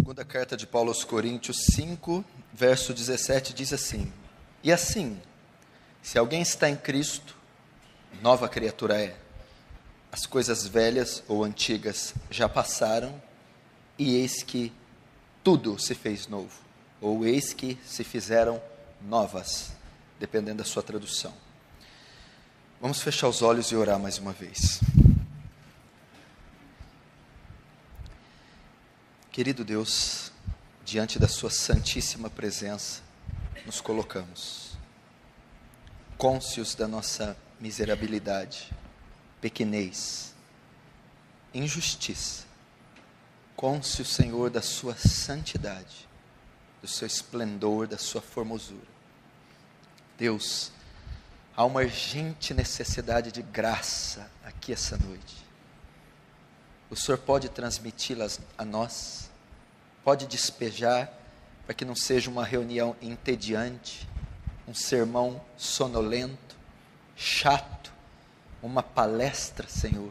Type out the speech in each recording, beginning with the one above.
Segunda carta de Paulo aos Coríntios 5, verso 17, diz assim: E assim, se alguém está em Cristo, nova criatura é. As coisas velhas ou antigas já passaram, e eis que tudo se fez novo, ou eis que se fizeram novas, dependendo da sua tradução. Vamos fechar os olhos e orar mais uma vez. Querido Deus, diante da sua santíssima presença, nos colocamos, cônscios da nossa miserabilidade, pequenez, injustiça, cônscios, Senhor, da sua santidade, do seu esplendor, da sua formosura. Deus, há uma urgente necessidade de graça aqui essa noite. O Senhor pode transmiti-las a nós, pode despejar, para que não seja uma reunião entediante, um sermão sonolento, chato, uma palestra, Senhor,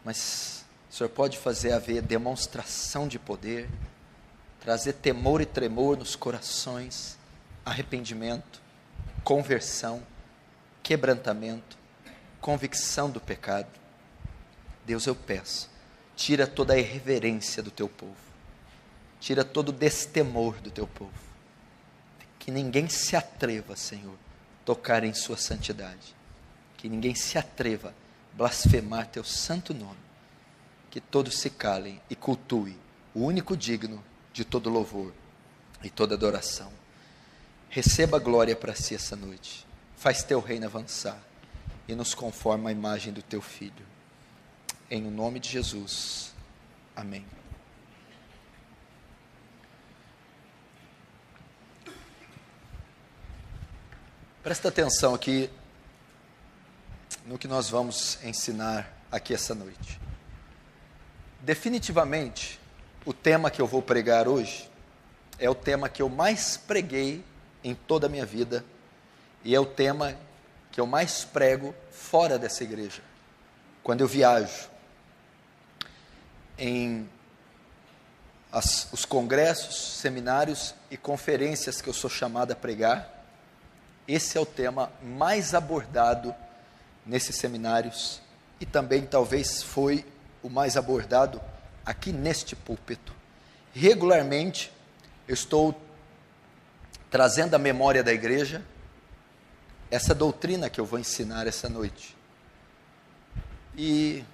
mas o Senhor pode fazer haver demonstração de poder, trazer temor e tremor nos corações, arrependimento, conversão, quebrantamento, convicção do pecado. Deus, eu peço, tira toda a irreverência do teu povo, tira todo o destemor do teu povo, que ninguém se atreva, Senhor, tocar em sua santidade, que ninguém se atreva a blasfemar teu santo nome, que todos se calem e cultuem o único digno de todo louvor e toda adoração. Receba a glória para si essa noite, faz teu reino avançar e nos conforma à imagem do teu Filho. Em o nome de Jesus, amém. Presta atenção aqui no que nós vamos ensinar aqui essa noite. Definitivamente, o tema que eu vou pregar hoje é o tema que eu mais preguei em toda a minha vida e é o tema que eu mais prego fora dessa igreja. Quando eu viajo em os congressos, seminários e conferências que eu sou chamado a pregar, esse é o tema mais abordado nesses seminários e também talvez foi o mais abordado aqui neste púlpito. Regularmente eu estou trazendo à memória da igreja essa doutrina que eu vou ensinar essa noite. E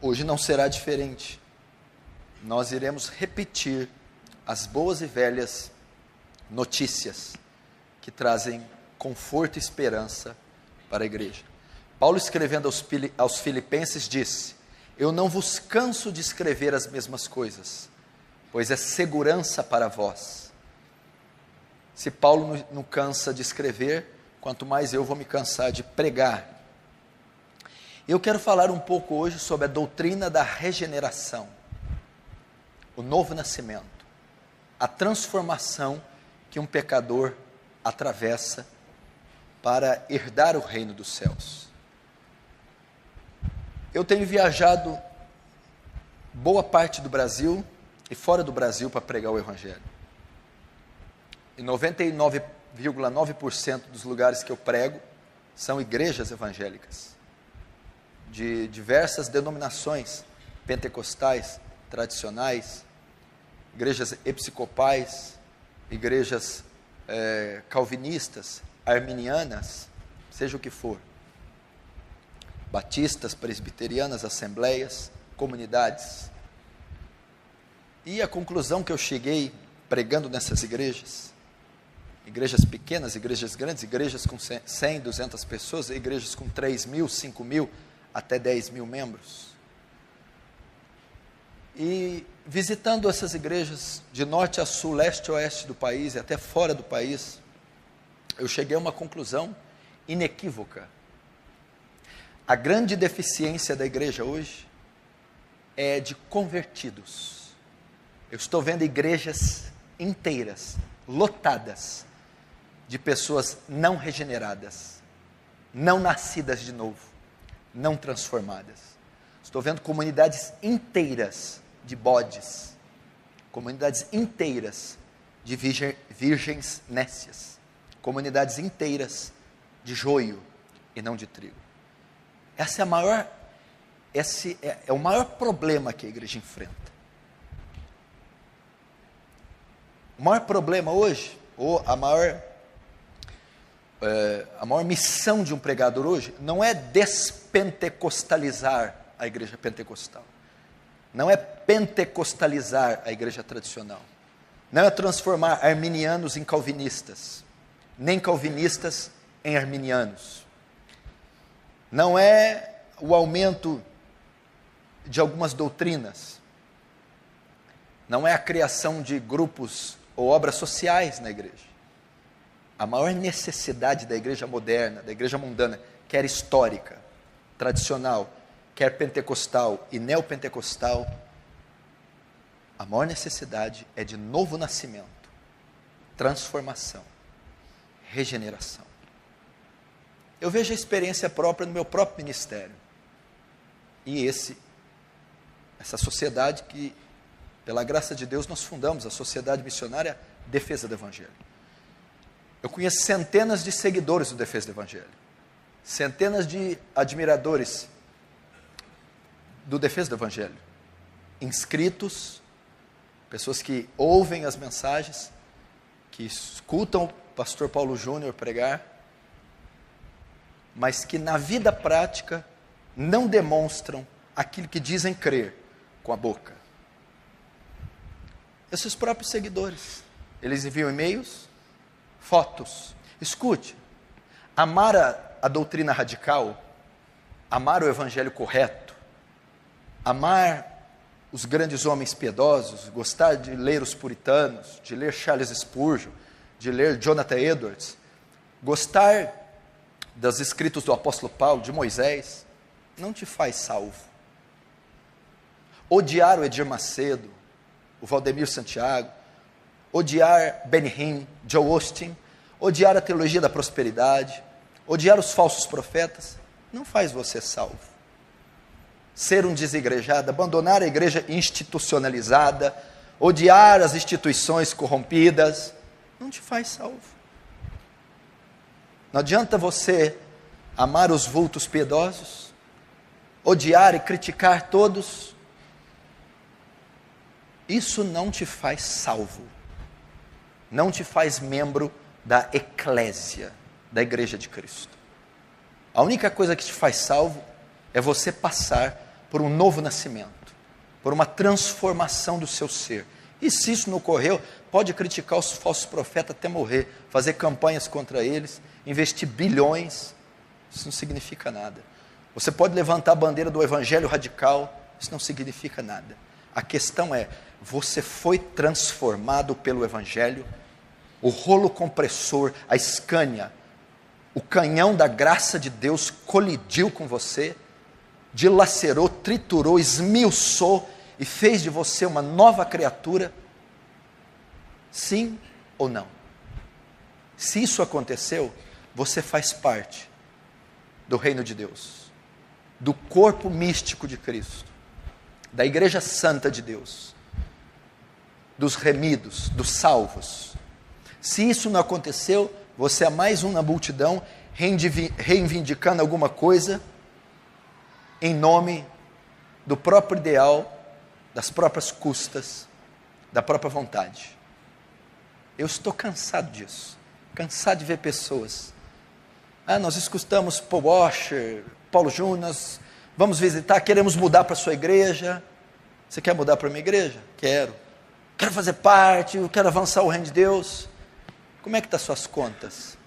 hoje não será diferente. Nós iremos repetir as boas e velhas notícias que trazem conforto e esperança para a igreja. Paulo, escrevendo aos Filipenses, disse: Eu não vos canso de escrever as mesmas coisas, pois é segurança para vós. Se Paulo não cansa de escrever, quanto mais eu vou me cansar de pregar. Eu quero falar um pouco hoje sobre a doutrina da regeneração, o novo nascimento, a transformação que um pecador atravessa para herdar o reino dos céus. Eu tenho viajado boa parte do Brasil e fora do Brasil para pregar o Evangelho. E 99,9% dos lugares que eu prego são igrejas evangélicas, de diversas denominações, pentecostais, tradicionais, igrejas episcopais, igrejas calvinistas, arminianas, seja o que for, batistas, presbiterianas, assembleias, comunidades. E a conclusão que eu cheguei pregando nessas igrejas pequenas, igrejas grandes, igrejas com 100, 200 pessoas, igrejas com 3.000, 5.000, até 10.000 membros. E visitando essas igrejas de norte a sul, leste a oeste do país e até fora do país, eu cheguei a uma conclusão inequívoca. A grande deficiência da igreja hoje é de convertidos. Eu estou vendo igrejas inteiras, lotadas, de pessoas não regeneradas, não nascidas de novo, não transformadas. Estou vendo comunidades inteiras de bodes, comunidades inteiras de virgens nécias, comunidades inteiras de joio e não de trigo. Esse é o maior problema que a igreja enfrenta. O maior problema hoje, ou a maior missão de um pregador hoje, não é despentecostalizar a igreja pentecostal. Não é pentecostalizar a igreja tradicional. Não é transformar arminianos em calvinistas, nem calvinistas em arminianos. Não é o aumento de algumas doutrinas. Não é a criação de grupos ou obras sociais na igreja. A maior necessidade da igreja moderna, da igreja mundana, quer histórica, tradicional, quer pentecostal e neopentecostal, a maior necessidade é de novo nascimento, transformação, regeneração. Eu vejo a experiência própria no meu próprio ministério. E essa sociedade que, pela graça de Deus, nós fundamos, a Sociedade Missionária Defesa do Evangelho. Eu conheço centenas de seguidores do Defesa do Evangelho, centenas de admiradores do Defesa do Evangelho, inscritos, pessoas que ouvem as mensagens, que escutam o pastor Paulo Júnior pregar, mas que na vida prática não demonstram aquilo que dizem crer com a boca. Esses próprios seguidores, eles enviam e-mails, fotos. Escute, amar a doutrina radical, amar o evangelho correto, amar os grandes homens piedosos, gostar de ler os puritanos, de ler Charles Spurgeon, de ler Jonathan Edwards, gostar dos escritos do apóstolo Paulo, de Moisés, não te faz salvo. Odiar o Edir Macedo, o Valdemir Santiago, odiar Benny Hinn, Joel Osteen, odiar a teologia da prosperidade, odiar os falsos profetas, não faz você salvo. Ser um desigrejado, abandonar a igreja institucionalizada, odiar as instituições corrompidas, não te faz salvo. Não adianta você amar os vultos piedosos, odiar e criticar todos. Isso não te faz salvo. Não te faz membro da eclésia, da igreja de Cristo. A única coisa que te faz salvo é você passar por um novo nascimento, por uma transformação do seu ser. E se isso não ocorreu, pode criticar os falsos profetas até morrer, fazer campanhas contra eles, investir bilhões, isso não significa nada. Você pode levantar a bandeira do evangelho radical, isso não significa nada. A questão é, você foi transformado pelo evangelho? O rolo compressor, a Scania, o canhão da graça de Deus colidiu com você, dilacerou, triturou, esmiuçou e fez de você uma nova criatura? Sim ou não? Se isso aconteceu, você faz parte do reino de Deus, do corpo místico de Cristo, da igreja santa de Deus, dos remidos, dos salvos. Se isso não aconteceu, você é mais um na multidão, reivindicando alguma coisa, em nome do próprio ideal, das próprias custas, da própria vontade. Eu estou cansado disso, cansado de ver pessoas. Nós escutamos Paul Washer, Paulo Júnior, nós vamos visitar, queremos mudar para a sua igreja. Você quer mudar para a minha igreja? Quero. Quero fazer parte, eu quero avançar o reino de Deus. Como é que estão as suas contas?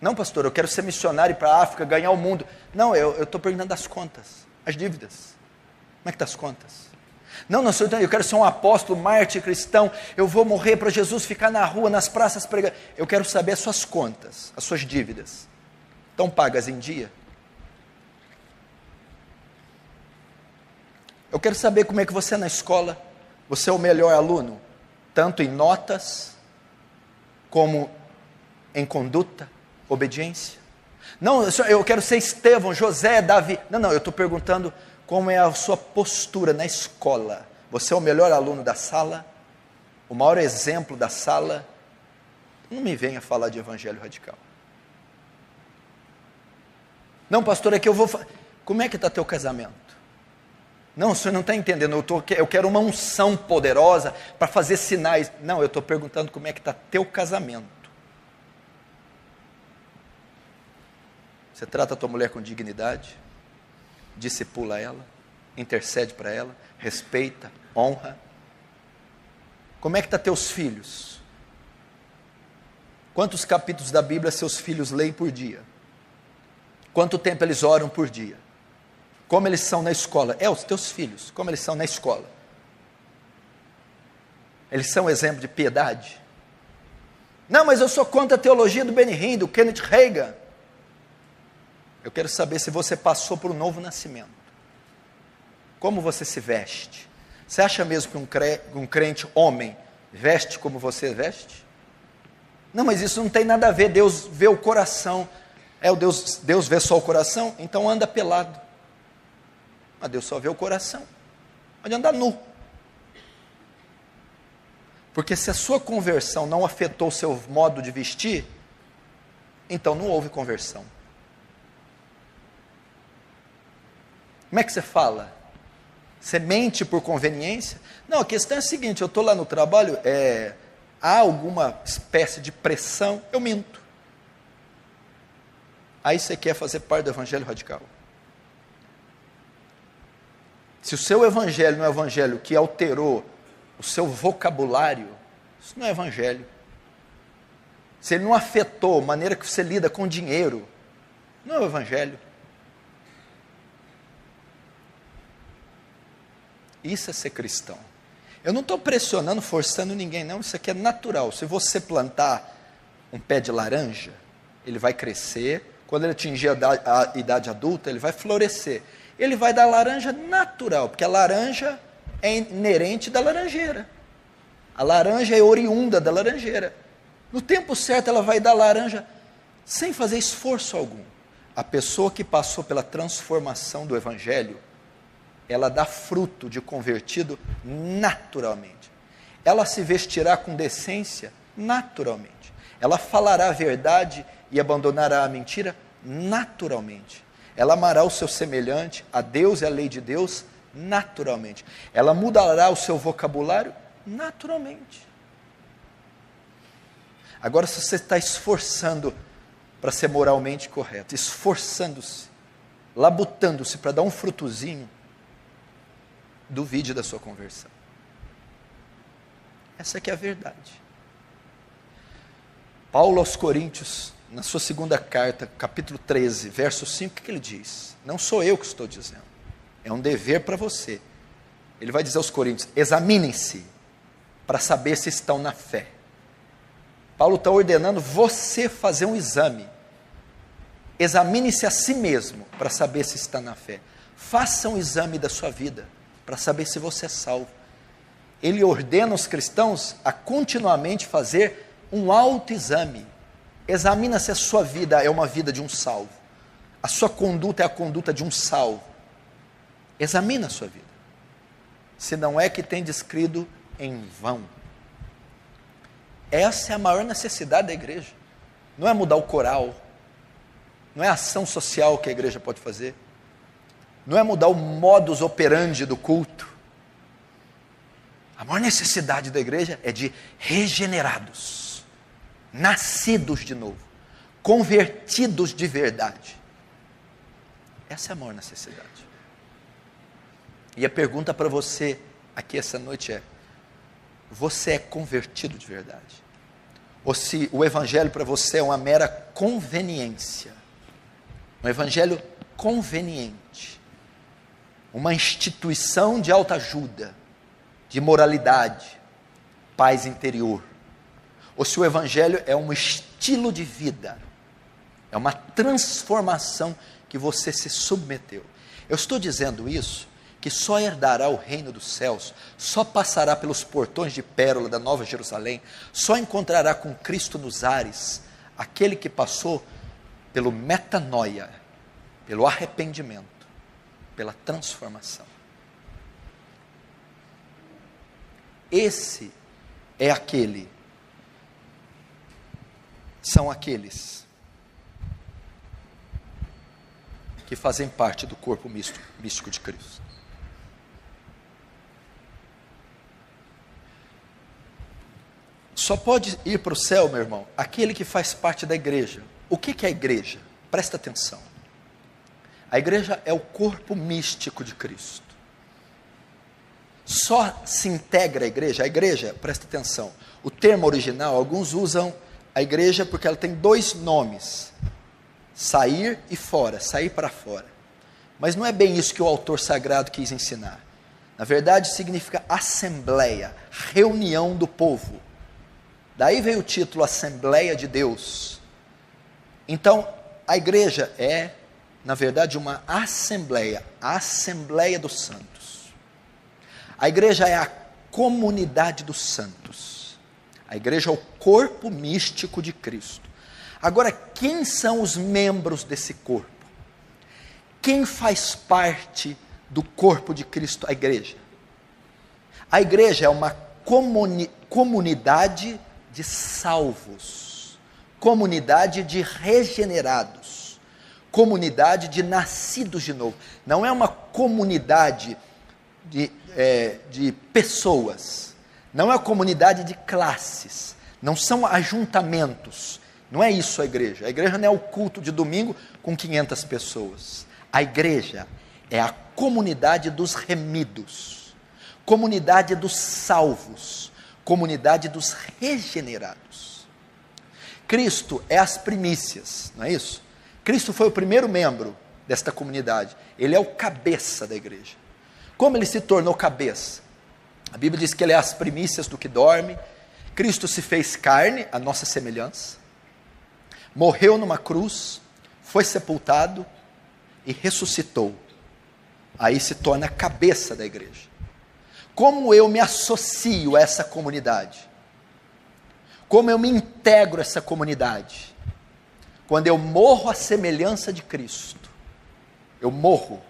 Não, pastor, eu quero ser missionário para a África, ganhar o mundo. Não, eu estou perguntando das contas, as dívidas. Como é que estão as contas? Não, senhor, eu quero ser um apóstolo, mártir cristão, eu vou morrer para Jesus, ficar na rua, nas praças, pregar. Eu quero saber as suas contas, as suas dívidas. Estão pagas em dia? Eu quero saber como é que você é na escola. Você é o melhor aluno, tanto em notas, como em conduta, obediência. Não, eu quero ser Estevão, José, Davi. Não, eu estou perguntando como é a sua postura na escola. Você é o melhor aluno da sala, o maior exemplo da sala. Não me venha falar de evangelho radical. Não, pastor, é que eu vou... Como é que está teu casamento? Não, o senhor não está entendendo, eu quero uma unção poderosa para fazer sinais. Não, eu estou perguntando como é que está teu casamento. Você trata a tua mulher com dignidade, discipula ela, intercede para ela, respeita, honra. Como é que está teus filhos? Quantos capítulos da Bíblia seus filhos leem por dia? Quanto tempo eles oram por dia? Como eles são na escola? Os teus filhos, como eles são na escola? Eles são exemplo de piedade? Não, mas eu sou contra a teologia do Benny Hinn, do Kenneth Hagin. Eu quero saber se você passou por um novo nascimento. Como você se veste? Você acha mesmo que um crente homem veste como você veste? Não, mas isso não tem nada a ver, Deus vê o coração. Deus vê só o coração, então anda pelado. Mas Deus só vê o coração. Pode andar nu. Porque se a sua conversão não afetou o seu modo de vestir, então não houve conversão. Como é que você fala? Você mente por conveniência? Não, a questão é a seguinte, eu estou lá no trabalho, há alguma espécie de pressão, eu minto. Aí você quer fazer parte do evangelho radical. Se o seu evangelho não é um evangelho que alterou o seu vocabulário, isso não é evangelho. Se ele não afetou a maneira que você lida com dinheiro, não é o evangelho. Isso é ser cristão. Eu não estou pressionando, forçando ninguém, não. Isso aqui é natural. Se você plantar um pé de laranja, ele vai crescer. Quando ele atingir a idade adulta, ele vai florescer. Ele vai dar laranja natural, porque a laranja é inerente da laranjeira. A laranja é oriunda da laranjeira. No tempo certo, ela vai dar laranja sem fazer esforço algum. A pessoa que passou pela transformação do evangelho, ela dá fruto de convertido naturalmente. Ela se vestirá com decência naturalmente. Ela falará a verdade e abandonará a mentira naturalmente. Ela amará o seu semelhante, a Deus e a lei de Deus naturalmente. Ela mudará o seu vocabulário naturalmente. Agora, se você está esforçando para ser moralmente correto, esforçando-se, labutando-se para dar um frutozinho, duvide da sua conversão. Essa aqui é a verdade. Paulo aos Coríntios, na sua segunda carta, capítulo 13, verso 5, o que ele diz? Não sou eu que estou dizendo, é um dever para você. Ele vai dizer aos Coríntios, examinem-se, para saber se estão na fé. Paulo está ordenando você fazer um exame. Examine-se a si mesmo, para saber se está na fé. Faça um exame da sua vida, para saber se você é salvo. Ele ordena os cristãos a continuamente fazer um autoexame. Examina se a sua vida é uma vida de um salvo. A sua conduta é a conduta de um salvo. Examina a sua vida. Se não é que tem descrito em vão. Essa é a maior necessidade da igreja. Não é mudar o coral. Não é a ação social que a igreja pode fazer. Não é mudar o modus operandi do culto. A maior necessidade da igreja é de regenerados, nascidos de novo, convertidos de verdade. Essa é a maior necessidade. E a pergunta para você aqui essa noite é: você é convertido de verdade? Ou se o evangelho para você é uma mera conveniência? Um evangelho conveniente. Uma instituição de autoajuda, de moralidade, paz interior. Ou se o evangelho é um estilo de vida, é uma transformação que você se submeteu. Eu estou dizendo isso, que só herdará o reino dos céus, só passará pelos portões de pérola da Nova Jerusalém, só encontrará com Cristo nos ares, aquele que passou pelo metanoia, pelo arrependimento, pela transformação. Esse é aquele, são aqueles que fazem parte do corpo místico de Cristo. Só pode ir para o céu, meu irmão, aquele que faz parte da igreja. O que é a igreja? Presta atenção. A igreja é o corpo místico de Cristo. Só se integra a igreja, presta atenção. O termo original, alguns usam a igreja porque ela tem dois nomes: sair e fora, sair para fora. Mas não é bem isso que o autor sagrado quis ensinar. Na verdade, significa assembleia, reunião do povo. Daí veio o título Assembleia de Deus. Então, a igreja é, na verdade, uma assembleia, a Assembleia dos Santos. A igreja é a comunidade dos santos. A igreja é o corpo místico de Cristo. Agora, quem são os membros desse corpo? Quem faz parte do corpo de Cristo, a igreja? A igreja é uma comunidade de salvos, comunidade de regenerados, comunidade de nascidos de novo. Não é uma comunidade de pessoas, não é uma comunidade de classes, não são ajuntamentos, não é isso a igreja não é o culto de domingo com 500 pessoas, a igreja é a comunidade dos remidos, comunidade dos salvos, comunidade dos regenerados. Cristo é as primícias, não é isso? Cristo foi o primeiro membro desta comunidade, ele é o cabeça da igreja. Como ele se tornou cabeça? A Bíblia diz que ele é as primícias do que dorme. Cristo se fez carne, a nossa semelhança, morreu numa cruz, foi sepultado e ressuscitou. Aí se torna a cabeça da igreja. Como eu me associo a essa comunidade? Como eu me integro a essa comunidade? Quando eu morro à semelhança de Cristo, eu morro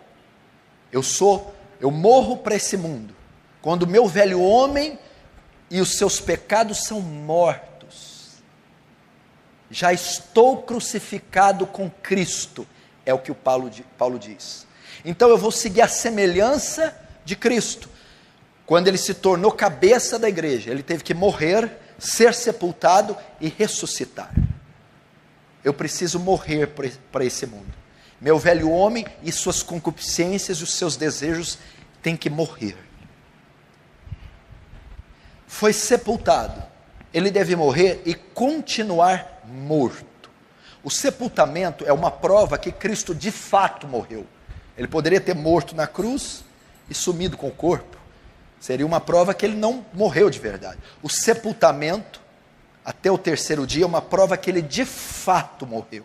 para esse mundo. Quando o meu velho homem e os seus pecados são mortos, já estou crucificado com Cristo, é o que o Paulo diz. Então eu vou seguir a semelhança de Cristo. Quando ele se tornou cabeça da igreja, ele teve que morrer, ser sepultado e ressuscitar. Eu preciso morrer para esse mundo. Meu velho homem e suas concupiscências e os seus desejos têm que morrer. Foi sepultado, ele deve morrer e continuar morto. O sepultamento é uma prova que Cristo de fato morreu. Ele poderia ter morto na cruz e sumido com o corpo. Seria uma prova que ele não morreu de verdade. O sepultamento, até o terceiro dia, é uma prova que ele de fato morreu.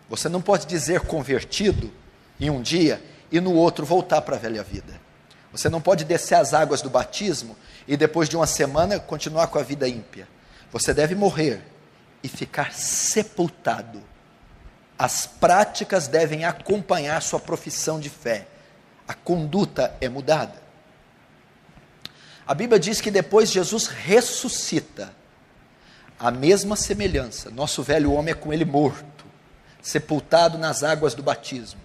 Você não pode dizer convertido em um dia e no outro voltar para a velha vida. Você não pode descer as águas do batismo e depois de uma semana continuar com a vida ímpia. Você deve morrer e ficar sepultado. As práticas devem acompanhar sua profissão de fé. A conduta é mudada. A Bíblia diz que depois Jesus ressuscita, a mesma semelhança. Nosso velho homem é com ele morto, sepultado nas águas do batismo.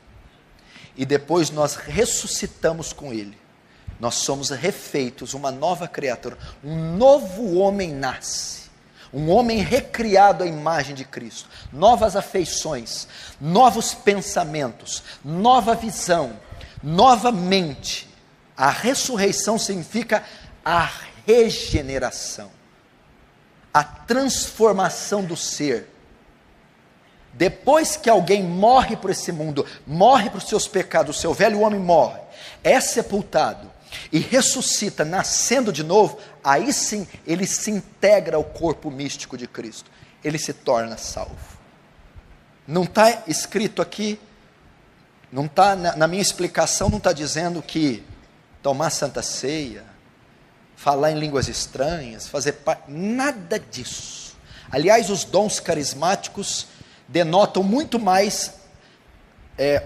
E depois nós ressuscitamos com ele. Nós somos refeitos, uma nova criatura. Um novo homem nasce. Um homem recriado à imagem de Cristo. Novas afeições, novos pensamentos, nova visão, nova mente. A ressurreição significa a regeneração, a transformação do ser. Depois que alguém morre para esse mundo, morre para os seus pecados, o seu velho homem morre, é sepultado e ressuscita, nascendo de novo, aí sim ele se integra ao corpo místico de Cristo, ele se torna salvo. Não está escrito aqui, não está na minha explicação, não está dizendo que tomar santa ceia, falar em línguas estranhas, fazer parte, nada disso. Aliás, os dons carismáticos denotam muito mais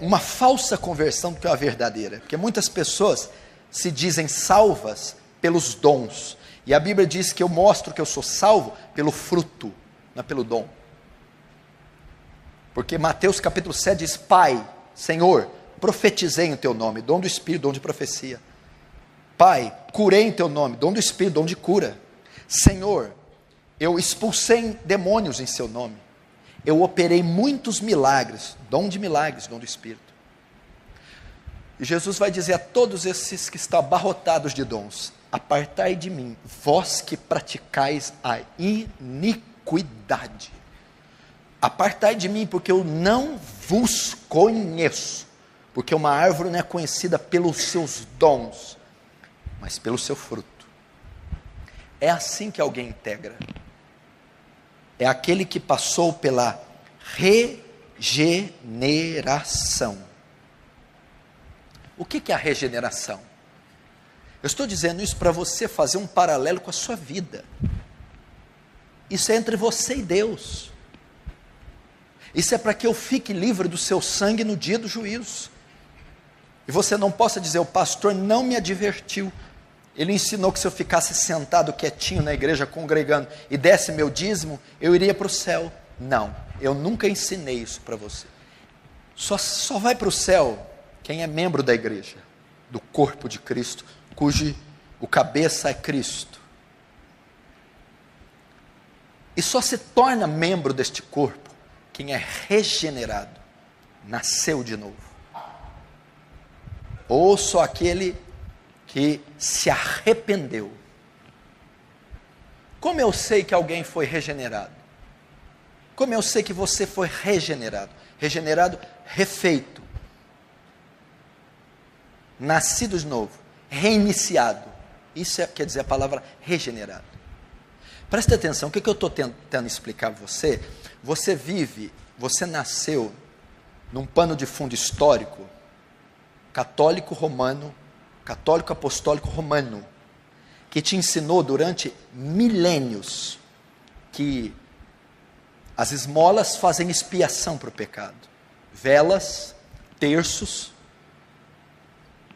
uma falsa conversão do que uma verdadeira. Porque muitas pessoas se dizem salvas pelos dons. E a Bíblia diz que eu mostro que eu sou salvo pelo fruto, não é pelo dom. Porque Mateus capítulo 7 diz: Pai, Senhor, profetizei em teu nome, dom do Espírito, dom de profecia. Pai, curei em teu nome, dom do Espírito, dom de cura. Senhor, eu expulsei demônios em seu nome. Eu operei muitos milagres, dom de milagres, dom do Espírito. E Jesus vai dizer a todos esses que estão abarrotados de dons: apartai de mim, vós que praticais a iniquidade. Apartai de mim, porque eu não vos conheço. Porque uma árvore não é conhecida pelos seus dons, mas pelo seu fruto. É assim que alguém integra. É aquele que passou pela regeneração. O que é a regeneração? Eu estou dizendo isso para você fazer um paralelo com a sua vida. Isso é entre você e Deus. Isso é para que eu fique livre do seu sangue no dia do juízo. E você não possa dizer: o pastor não me advertiu. Ele ensinou que se eu ficasse sentado quietinho na igreja, congregando, e desse meu dízimo, eu iria para o céu. Não, eu nunca ensinei isso para você. Só vai para o céu quem é membro da igreja, do corpo de Cristo, cujo o cabeça é Cristo. E só se torna membro deste corpo quem é regenerado, nasceu de novo. Ou só aquele que se arrependeu. Como eu sei que alguém foi regenerado? Como eu sei que você foi regenerado? Regenerado, refeito, nascido de novo, reiniciado. Isso quer dizer a palavra regenerado. Presta atenção, o que eu estou tentando explicar a você? Você nasceu num pano de fundo histórico, católico romano, católico apostólico romano, que te ensinou durante milênios que as esmolas fazem expiação para o pecado. Velas, terços,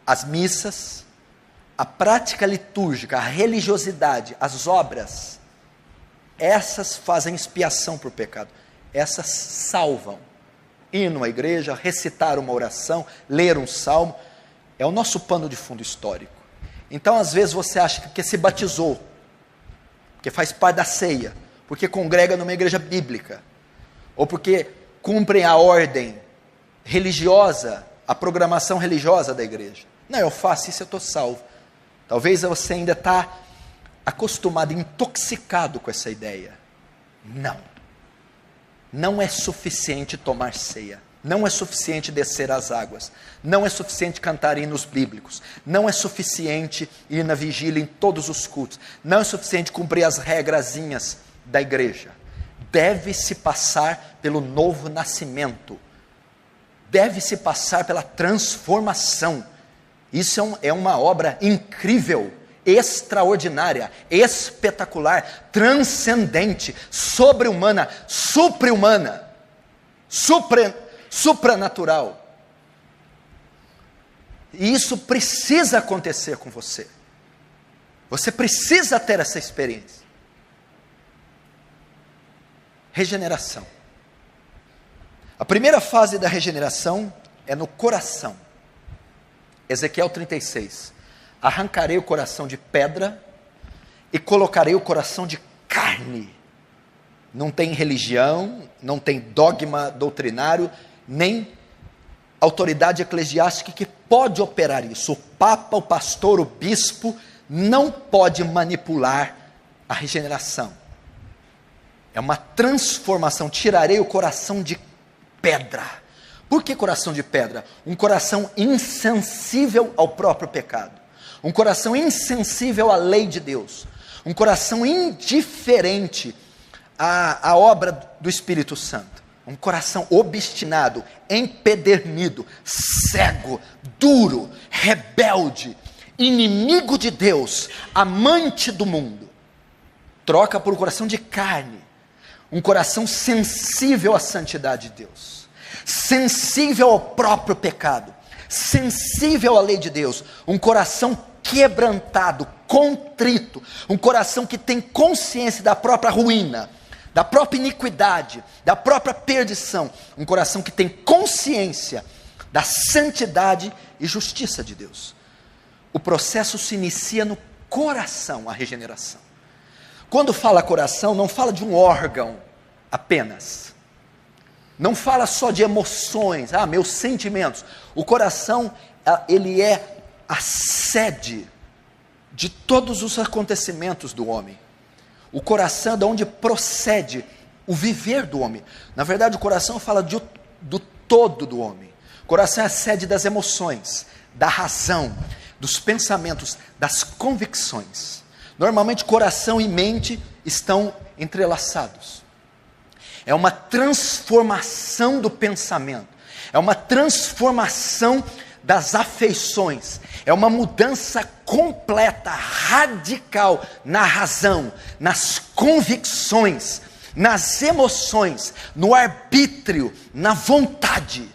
as missas, a prática litúrgica, a religiosidade, as obras, essas fazem expiação para o pecado. Essas salvam. Ir numa igreja, recitar uma oração, ler um salmo, é o nosso pano de fundo histórico. Então, às vezes, você acha que porque se batizou, porque faz parte da ceia, porque congrega numa igreja bíblica, ou porque cumprem a ordem religiosa, a programação religiosa da igreja. Não, eu faço isso, eu estou salvo. Talvez você ainda está acostumado, intoxicado com essa ideia. Não. Não é suficiente tomar ceia. Não é suficiente descer às águas. Não é suficiente cantar hinos bíblicos. Não é suficiente ir na vigília em todos os cultos. Não é suficiente cumprir as regrazinhas da igreja. Deve-se passar pelo novo nascimento. Deve-se passar pela transformação. Isso é uma obra incrível, extraordinária, espetacular, transcendente, sobre-humana, supra-humana, supranatural. E isso precisa acontecer com você. Você precisa ter essa experiência. Regeneração. A primeira fase da regeneração é no coração. Ezequiel 36. Arrancarei o coração de pedra e colocarei o coração de carne. Não tem religião, não tem dogma doutrinário, nem autoridade eclesiástica que pode operar isso. O papa, o pastor, o bispo não pode manipular a regeneração. É uma transformação. Tirarei o coração de pedra. Por que coração de pedra? Um coração insensível ao próprio pecado. Um coração insensível à lei de Deus. Um coração indiferente à obra do Espírito Santo. Um coração obstinado, empedernido, cego, duro, rebelde, inimigo de Deus, amante do mundo. Troca por um coração de carne. Um coração sensível à santidade de Deus. sensível ao próprio pecado, sensível à lei de Deus, um coração quebrantado, contrito, um coração que tem consciência da própria ruína, da própria iniquidade, da própria perdição, um coração que tem consciência da santidade e justiça de Deus. O processo se inicia no coração, a regeneração. Quando fala coração, não fala de um órgão apenas, não fala só de emoções, meus sentimentos. O coração, ele é a sede de todos os acontecimentos do homem. O coração é de onde procede o viver do homem. Na verdade, o coração fala do todo do homem. O coração é a sede das emoções, da razão, dos pensamentos, das convicções. Normalmente, coração e mente estão entrelaçados. É uma transformação do pensamento, é uma transformação das afeições, é uma mudança completa, radical na razão, nas convicções, nas emoções, no arbítrio, na vontade.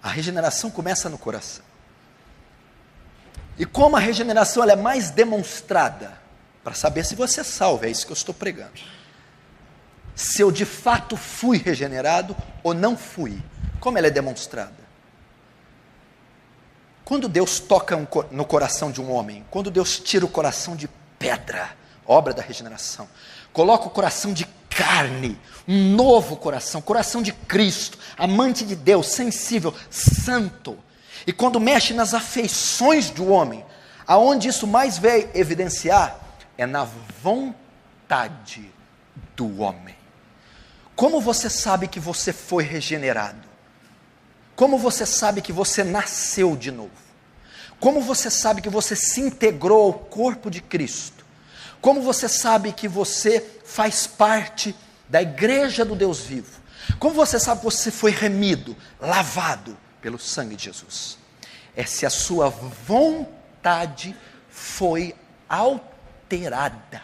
A regeneração começa no coração. E como a regeneração ela é mais demonstrada, para saber se você é salvo, é isso que eu estou pregando. Se eu de fato fui regenerado ou não fui, como ela é demonstrada? Quando Deus toca no coração de um homem, quando Deus tira o coração de pedra, obra da regeneração, coloca o coração de carne, um novo coração, coração de Cristo, amante de Deus, sensível, santo, e quando mexe nas afeições do homem, aonde isso mais veio evidenciar, é na vontade do homem. Como você sabe que você foi regenerado? Como você sabe que você nasceu de novo? Como você sabe que você se integrou ao corpo de Cristo? Como você sabe que você faz parte da igreja do Deus vivo? Como você sabe que você foi remido, lavado pelo sangue de Jesus? É se a sua vontade foi alterada.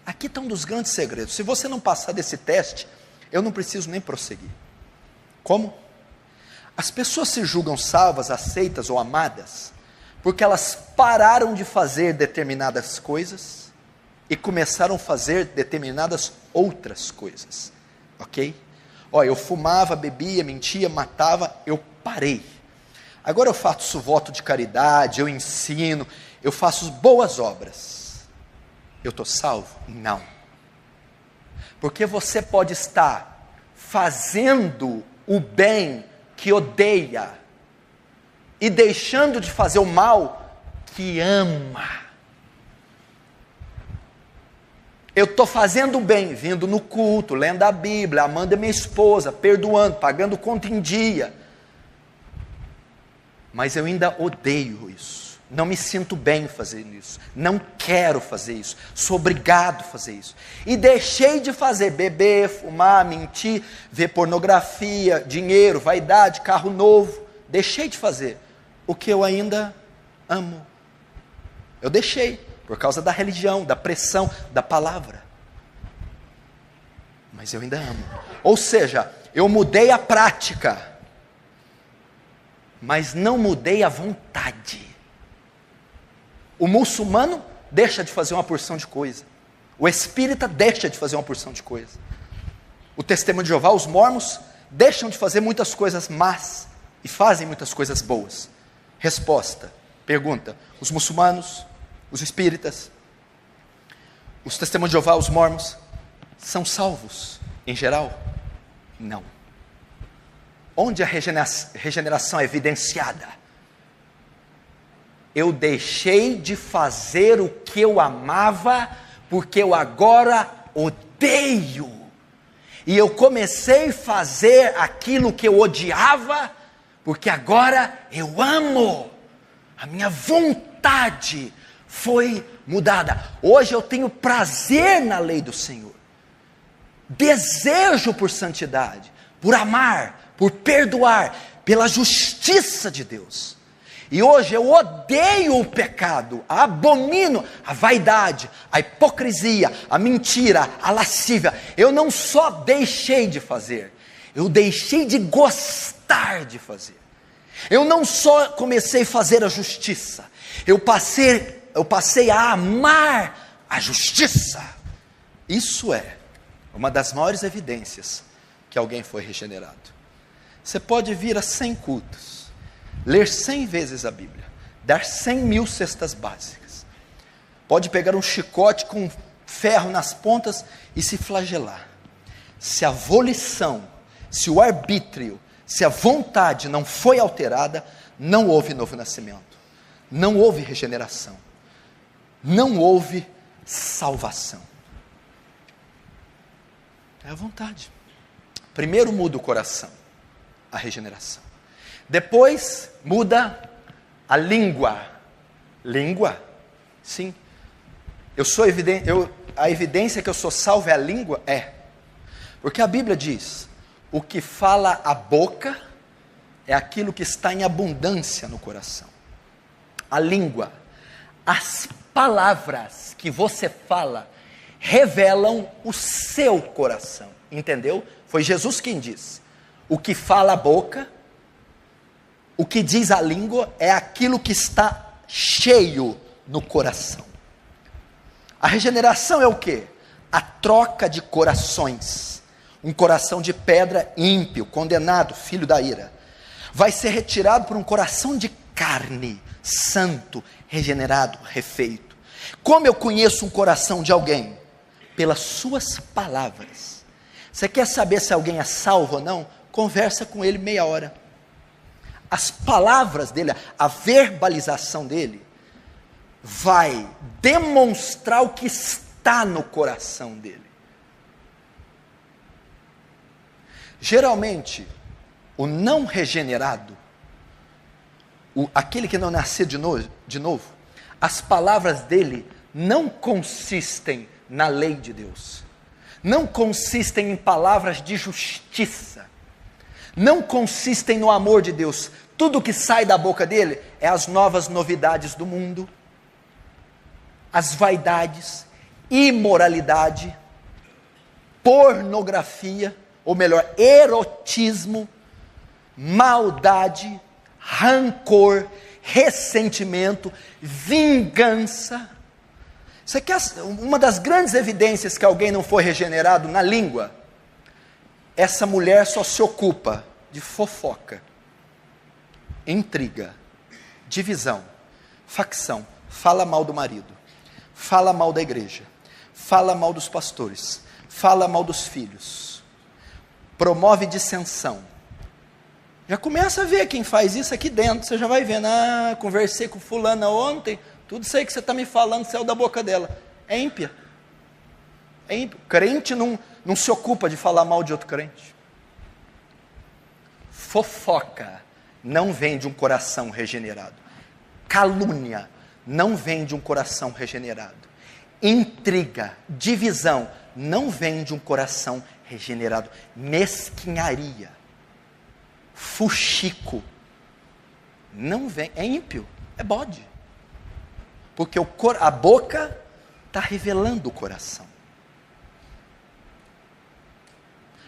Aqui está um dos grandes segredos. Se você não passar desse teste, eu não preciso nem prosseguir. Como? As pessoas se julgam salvas, aceitas ou amadas, porque elas pararam de fazer determinadas coisas e começaram a fazer determinadas outras coisas, ok? Eu fumava, bebia, mentia, matava, eu parei. Agora eu faço voto de caridade, eu ensino, eu faço boas obras. Eu estou salvo? Não. Porque você pode estar fazendo o bem que odeia e deixando de fazer o mal que ama. Eu estou fazendo o bem, vindo no culto, lendo a Bíblia, amando a minha esposa, perdoando, pagando conta em dia, mas eu ainda odeio isso, não me sinto bem fazendo isso, não quero fazer isso, sou obrigado a fazer isso, e deixei de fazer, beber, fumar, mentir, ver pornografia, dinheiro, vaidade, carro novo, deixei de fazer o que eu ainda amo. Eu deixei, por causa da religião, da pressão, da palavra, mas eu ainda amo. Ou seja, eu mudei a prática, mas não mudei a vontade. O muçulmano deixa de fazer uma porção de coisa, o espírita deixa de fazer uma porção de coisa, o testemunho de Jeová, os mormons, deixam de fazer muitas coisas más, e fazem muitas coisas boas. Resposta, pergunta, os muçulmanos, os espíritas, os testemunhos de Jeová, os mormons, são salvos, em geral? Não. Onde a regeneração é evidenciada? Eu deixei de fazer o que eu amava, porque eu agora odeio, e eu comecei a fazer aquilo que eu odiava, porque agora eu amo, a minha vontade foi mudada. Hoje eu tenho prazer na lei do Senhor, desejo por santidade, por amar, por perdoar, pela justiça de Deus. E hoje eu odeio o pecado, abomino a vaidade, a hipocrisia, a mentira, a lascívia. Eu não só deixei de fazer, Eu deixei de gostar de fazer. Eu não só comecei a fazer a justiça, eu passei a amar a justiça. Isso é uma das maiores evidências que alguém foi regenerado. Você pode vir a 100 cultos, ler 100 vezes a Bíblia, dar 100.000 cestas básicas, pode pegar um chicote com ferro nas pontas e se flagelar. Se a volição, se o arbítrio, se a vontade não foi alterada, não houve novo nascimento, não houve regeneração, não houve salvação. É a vontade. Primeiro muda o coração, a regeneração. Depois muda a língua. Língua? Sim. A evidência que eu sou salvo é a língua? É. Porque a Bíblia diz, o que fala a boca é aquilo que está em abundância no coração. A língua, as palavras que você fala, revelam o seu coração, entendeu? Foi Jesus quem disse, o que fala a boca, o que diz a língua, é aquilo que está cheio no coração. A regeneração é o quê? A troca de corações. Um coração de pedra ímpio, condenado, filho da ira, vai ser retirado por um coração de carne, santo, regenerado, refeito. Como eu conheço um coração de alguém? Pelas suas palavras. Você quer saber se alguém é salvo ou não? Conversa com ele meia hora. As palavras dele, a verbalização dele, vai demonstrar o que está no coração dele. Geralmente, o não regenerado, aquele que não nasceu de novo, as palavras dele não consistem na lei de Deus, não consistem em palavras de justiça, não consistem no amor de Deus. Tudo que sai da boca dele é as novas novidades do mundo, as vaidades, imoralidade, pornografia, ou melhor, erotismo, maldade, rancor, ressentimento, vingança. Você quer uma das grandes evidências que alguém não foi regenerado na língua? Essa mulher só se ocupa de fofoca, intriga, divisão, facção, fala mal do marido, fala mal da igreja, fala mal dos pastores, fala mal dos filhos, promove dissensão. Já começa a ver quem faz isso aqui dentro. Você já vai vendo, conversei com fulana ontem, tudo isso aí que você está me falando saiu da boca dela. É ímpia. É ímpio. Crente não se ocupa de falar mal de outro crente. Fofoca não vem de um coração regenerado. Calúnia não vem de um coração regenerado. Intriga, divisão, não vem de um coração regenerado. Mesquinharia, fuxico, não vem, é ímpio, é bode. Porque a boca está revelando o coração.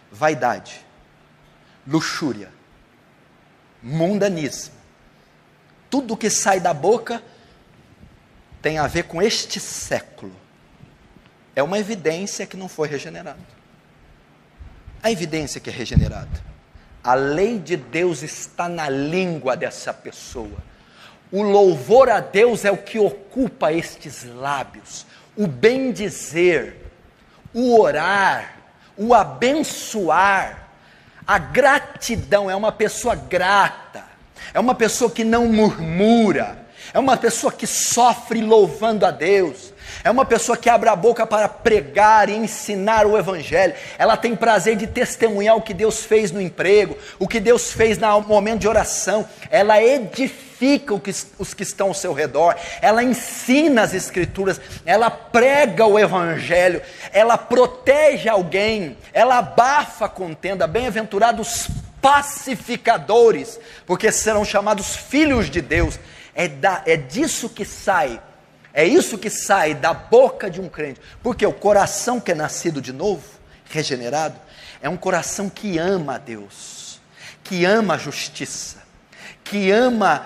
Vaidade, luxúria, mundanismo, tudo que sai da boca tem a ver com este século. É uma evidência que não foi regenerado. A evidência que é regenerada. A lei de Deus está na língua dessa pessoa. O louvor a Deus é o que ocupa estes lábios. O bem-dizer, o orar, o abençoar. A gratidão, é uma pessoa grata. É uma pessoa que não murmura. É uma pessoa que sofre louvando a Deus. É uma pessoa que abre a boca para pregar e ensinar o Evangelho. Ela tem prazer de testemunhar o que Deus fez no emprego, o que Deus fez no momento de oração. Ela edifica os que estão ao seu redor. Ela ensina as Escrituras. Ela prega o Evangelho. Ela protege alguém. Ela abafa a contenda. Bem-aventurados pacificadores, porque serão chamados filhos de Deus. É disso que sai. É isso que sai da boca de um crente. Porque o coração que é nascido de novo, regenerado, É um coração que ama a Deus, que ama a justiça, que ama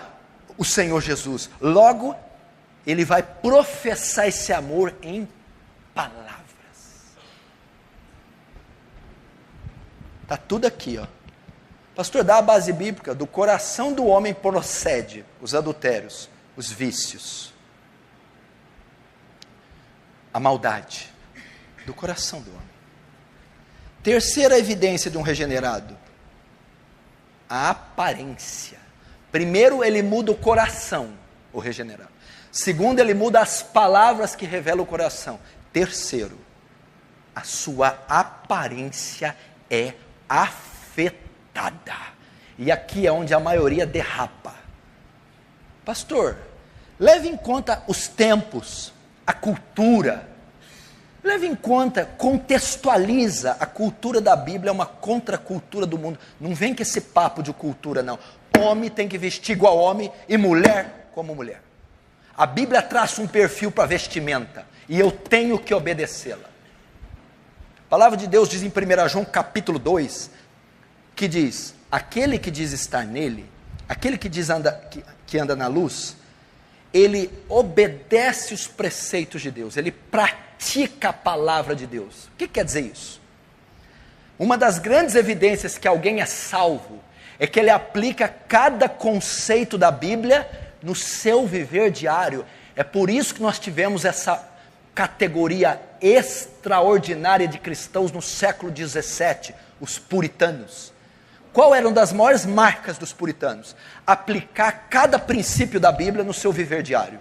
o Senhor Jesus. Logo, ele vai professar esse amor em palavras. Está tudo aqui, ó. Pastor, dá a base bíblica. Do coração do homem procede os adultérios, os vícios, a maldade. Do coração do homem. Terceira evidência de um regenerado: a aparência. Primeiro, ele muda o coração, o regenerado. Segundo, ele muda as palavras que revelam o coração. Terceiro, a sua aparência é afetada. E aqui é onde a maioria derrapa. Pastor, leve em conta os tempos, a cultura. Leve em conta, contextualiza. A cultura da Bíblia é uma contracultura do mundo. Não vem com esse papo de cultura, não. Homem tem que vestir igual homem e mulher como mulher. A Bíblia traça um perfil para vestimenta e eu tenho que obedecê-la. A palavra de Deus diz em 1 João capítulo 2, que diz: aquele que diz estar nele, aquele que diz que anda na luz, ele obedece os preceitos de Deus, ele pratica a palavra de Deus. O que quer dizer isso? Uma das grandes evidências que alguém é salvo é que ele aplica cada conceito da Bíblia no seu viver diário. É por isso que nós tivemos essa categoria extraordinária de cristãos no século 17, os puritanos. Qual era uma das maiores marcas dos puritanos? Aplicar cada princípio da Bíblia no seu viver diário.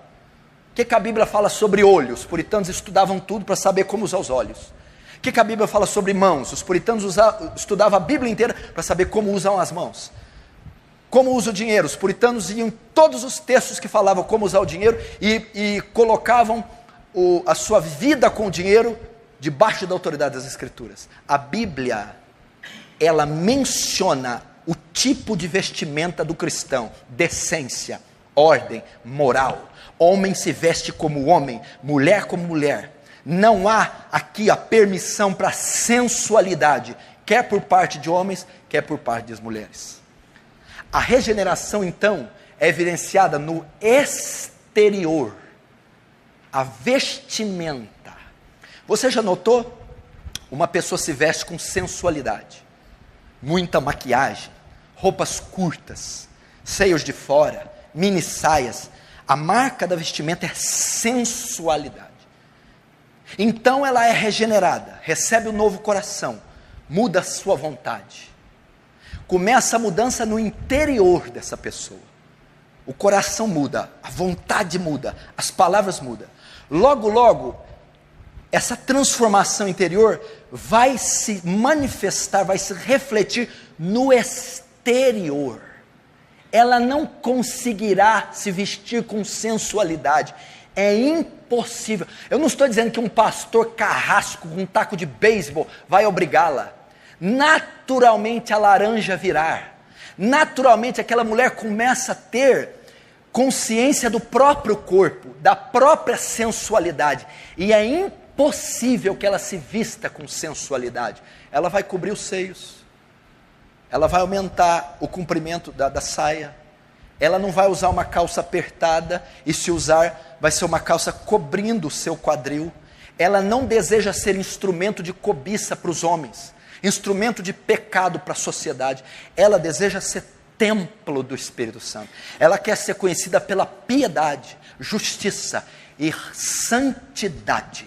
O que a Bíblia fala sobre olhos? Os puritanos estudavam tudo para saber como usar os olhos. O que a Bíblia fala sobre mãos? Os puritanos estudavam a Bíblia inteira para saber como usam as mãos. Como usa o dinheiro? Os puritanos iam em todos os textos que falavam como usar o dinheiro e colocavam a sua vida com o dinheiro debaixo da autoridade das Escrituras. A Bíblia, ela menciona o tipo de vestimenta do cristão: decência, ordem, moral. Homem se veste como homem, mulher como mulher. Não há aqui a permissão para sensualidade, quer por parte de homens, quer por parte das mulheres. A regeneração, então, é evidenciada no exterior, a vestimenta. Você já notou? Uma pessoa se veste com sensualidade, muita maquiagem, roupas curtas, seios de fora, mini saias. A marca da vestimenta é sensualidade. Então ela é regenerada, recebe um novo coração, muda a sua vontade. Começa a mudança no interior dessa pessoa. O coração muda, a vontade muda, as palavras mudam. Logo, logo, essa transformação interior vai se manifestar, vai se refletir no exterior. Ela não conseguirá se vestir com sensualidade. É impossível. Eu não estou dizendo que um pastor carrasco com um taco de beisebol vai obrigá-la. Naturalmente a laranja virar. Naturalmente aquela mulher começa a ter consciência do próprio corpo, da própria sensualidade. E é impossível que ela se vista com sensualidade. Ela vai cobrir os seios. Ela vai aumentar o comprimento da saia. Ela não vai usar uma calça apertada, e se usar, vai ser uma calça cobrindo o seu quadril. Ela não deseja ser instrumento de cobiça para os homens, instrumento de pecado para a sociedade. Ela deseja ser templo do Espírito Santo. Ela quer ser conhecida pela piedade, justiça e santidade.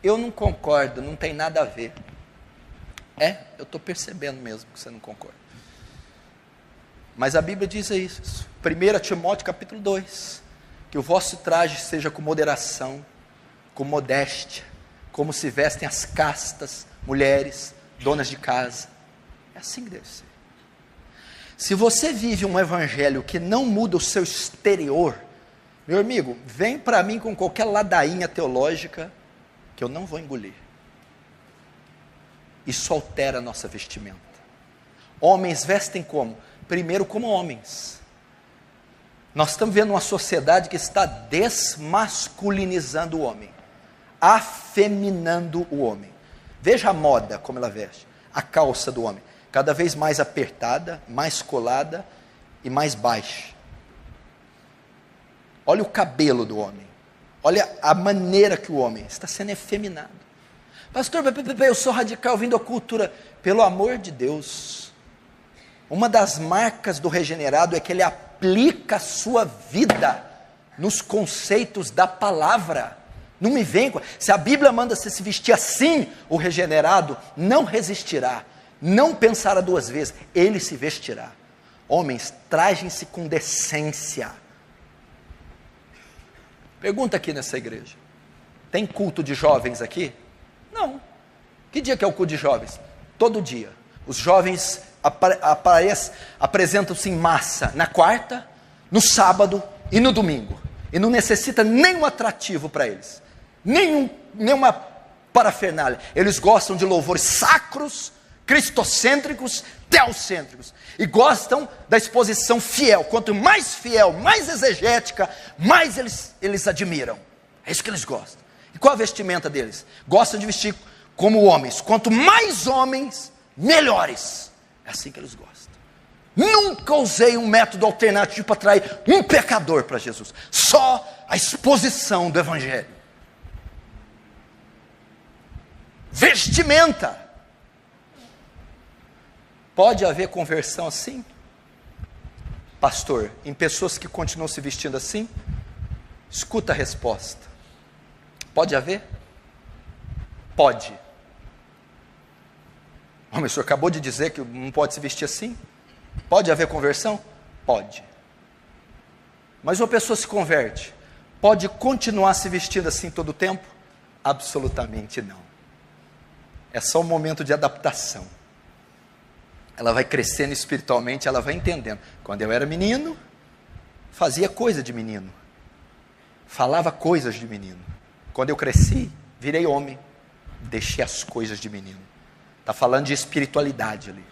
Eu não concordo, não tem nada a ver. Eu estou percebendo mesmo que você não concorda. Mas a Bíblia diz isso. 1 Timóteo capítulo 2. Que o vosso traje seja com moderação, com modéstia, como se vestem as castas mulheres, donas de casa. É assim que deve ser. Se você vive um evangelho que não muda o seu exterior, meu amigo, vem para mim com qualquer ladainha teológica, que eu não vou engolir. Isso altera a nossa vestimenta. Homens vestem como? Primeiro como homens. Nós estamos vendo uma sociedade que está desmasculinizando o homem. afeminando o homem. Veja a moda como ela veste. A calça do homem, cada vez mais apertada, mais colada e mais baixa. Olha o cabelo do homem. Olha a maneira que o homem está sendo efeminado. Pastor, eu sou radical vindo à cultura. Pelo amor de Deus. Uma das marcas do regenerado é que ele aplica a sua vida nos conceitos da palavra. Não me vem com... Se a Bíblia manda você se vestir assim, o regenerado não resistirá, não pensará duas vezes, ele se vestirá. Homens, trajem-se com decência. Pergunta aqui nessa igreja: tem culto de jovens aqui? Não. Que dia que é o culto de jovens? Todo dia. Os jovens apresentam-se em massa na quarta, no sábado e no domingo. E não necessita nenhum atrativo para eles. Nenhuma parafernália. Eles gostam de louvores sacros, cristocêntricos, teocêntricos. E gostam da exposição fiel. Quanto mais fiel, mais exegética, mais eles admiram. É isso que eles gostam. E qual a vestimenta deles? Gostam de vestir como homens. Quanto mais homens, melhores. É assim que eles gostam. Nunca usei um método alternativo para atrair um pecador para Jesus. Só a exposição do Evangelho. Vestimenta. Pode haver conversão assim? Pastor, em pessoas que continuam se vestindo assim? Escuta a resposta. Pode haver? Pode. Mas o senhor acabou de dizer que não pode se vestir assim? Pode haver conversão? Pode. Mas uma pessoa se converte, pode continuar se vestindo assim todo o tempo? Absolutamente não. É só um momento de adaptação. Ela vai crescendo espiritualmente, ela vai entendendo. Quando eu era menino, fazia coisa de menino. Falava coisas de menino. Quando eu cresci, virei homem. Deixei as coisas de menino. Está falando de espiritualidade ali.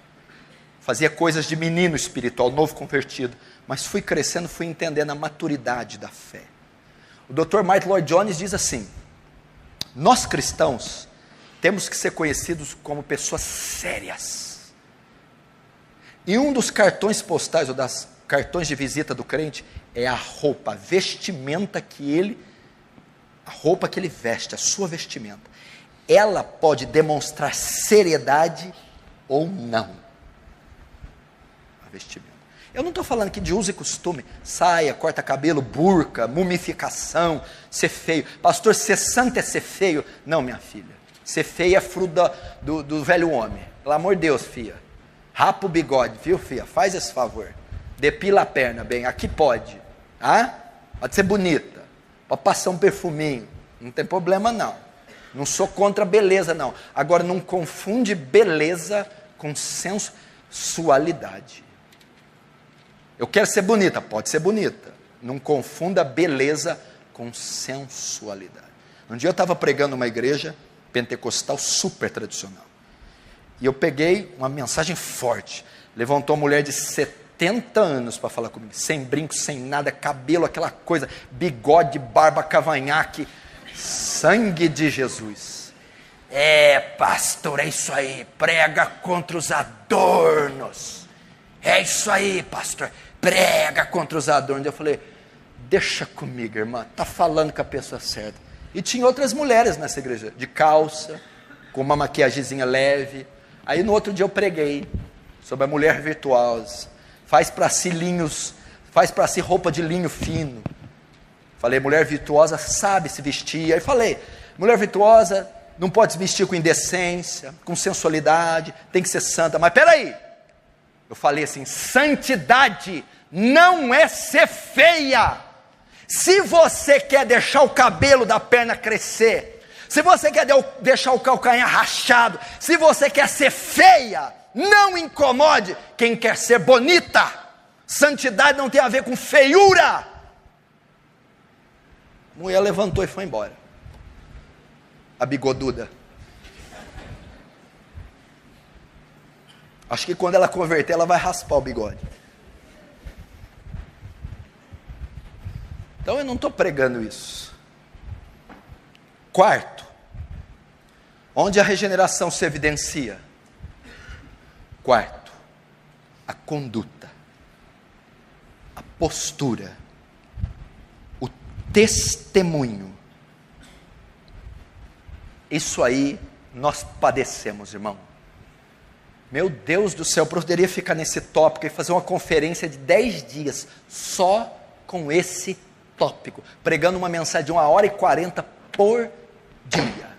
Fazia coisas de menino espiritual, novo convertido. Mas fui crescendo, fui entendendo a maturidade da fé. O Dr. Martin Lloyd-Jones diz assim: nós cristãos temos que ser conhecidos como pessoas sérias. E um dos cartões postais, ou das cartões de visita do crente, é a roupa, a vestimenta a roupa que ele veste, a sua vestimenta. Ela pode demonstrar seriedade ou não. A vestimenta. Eu não estou falando aqui de uso e costume, saia, corta cabelo, burca, mumificação, ser feio. Pastor, ser santo é ser feio? Não, minha filha. Ser feio é fruto do velho homem. Pelo amor de Deus, filha. Rapa o bigode, viu, filha? Faz esse favor. Depila a perna bem, aqui pode. Ah? Pode ser bonita. Pode passar um perfuminho. Não tem problema não. Não sou contra a beleza não. Agora não confunde beleza com sensualidade. Eu quero ser bonita, pode ser bonita. Não confunda beleza com sensualidade. Um dia eu estava pregando numa igreja pentecostal super tradicional. E eu peguei uma mensagem forte. Levantou uma mulher de 70 anos para falar comigo. Sem brinco, sem nada, cabelo, aquela coisa, bigode, barba, cavanhaque. Sangue de Jesus. Pastor, é isso aí. Prega contra os adornos. É isso aí, pastor. Prega contra os adornos. Eu falei, deixa comigo, irmã. Está falando com a pessoa certa. E tinha outras mulheres nessa igreja, de calça, com uma maquiagemzinha leve. Aí no outro dia eu preguei sobre a mulher virtuosa. Faz para si roupa de linho fino. Falei, mulher virtuosa sabe se vestir. Aí falei, mulher virtuosa não pode se vestir com indecência, com sensualidade, tem que ser santa. Mas peraí, eu falei assim, santidade não é ser feia. Se você quer deixar o cabelo da perna crescer, se você quer deixar o calcanhar rachado, se você quer ser feia, não incomode quem quer ser bonita. Santidade não tem a ver com feiura. A mulher levantou e foi embora. A bigoduda. Acho que quando ela converter, ela vai raspar o bigode. Então eu não estou pregando isso. Quarto, Onde a regeneração se evidencia? Quarto, a conduta, a postura, o testemunho. Isso aí nós padecemos, irmão. Meu Deus do céu, eu poderia ficar nesse tópico e fazer uma conferência de 10 dias só com esse tópico, pregando uma mensagem de 1h40 por dia.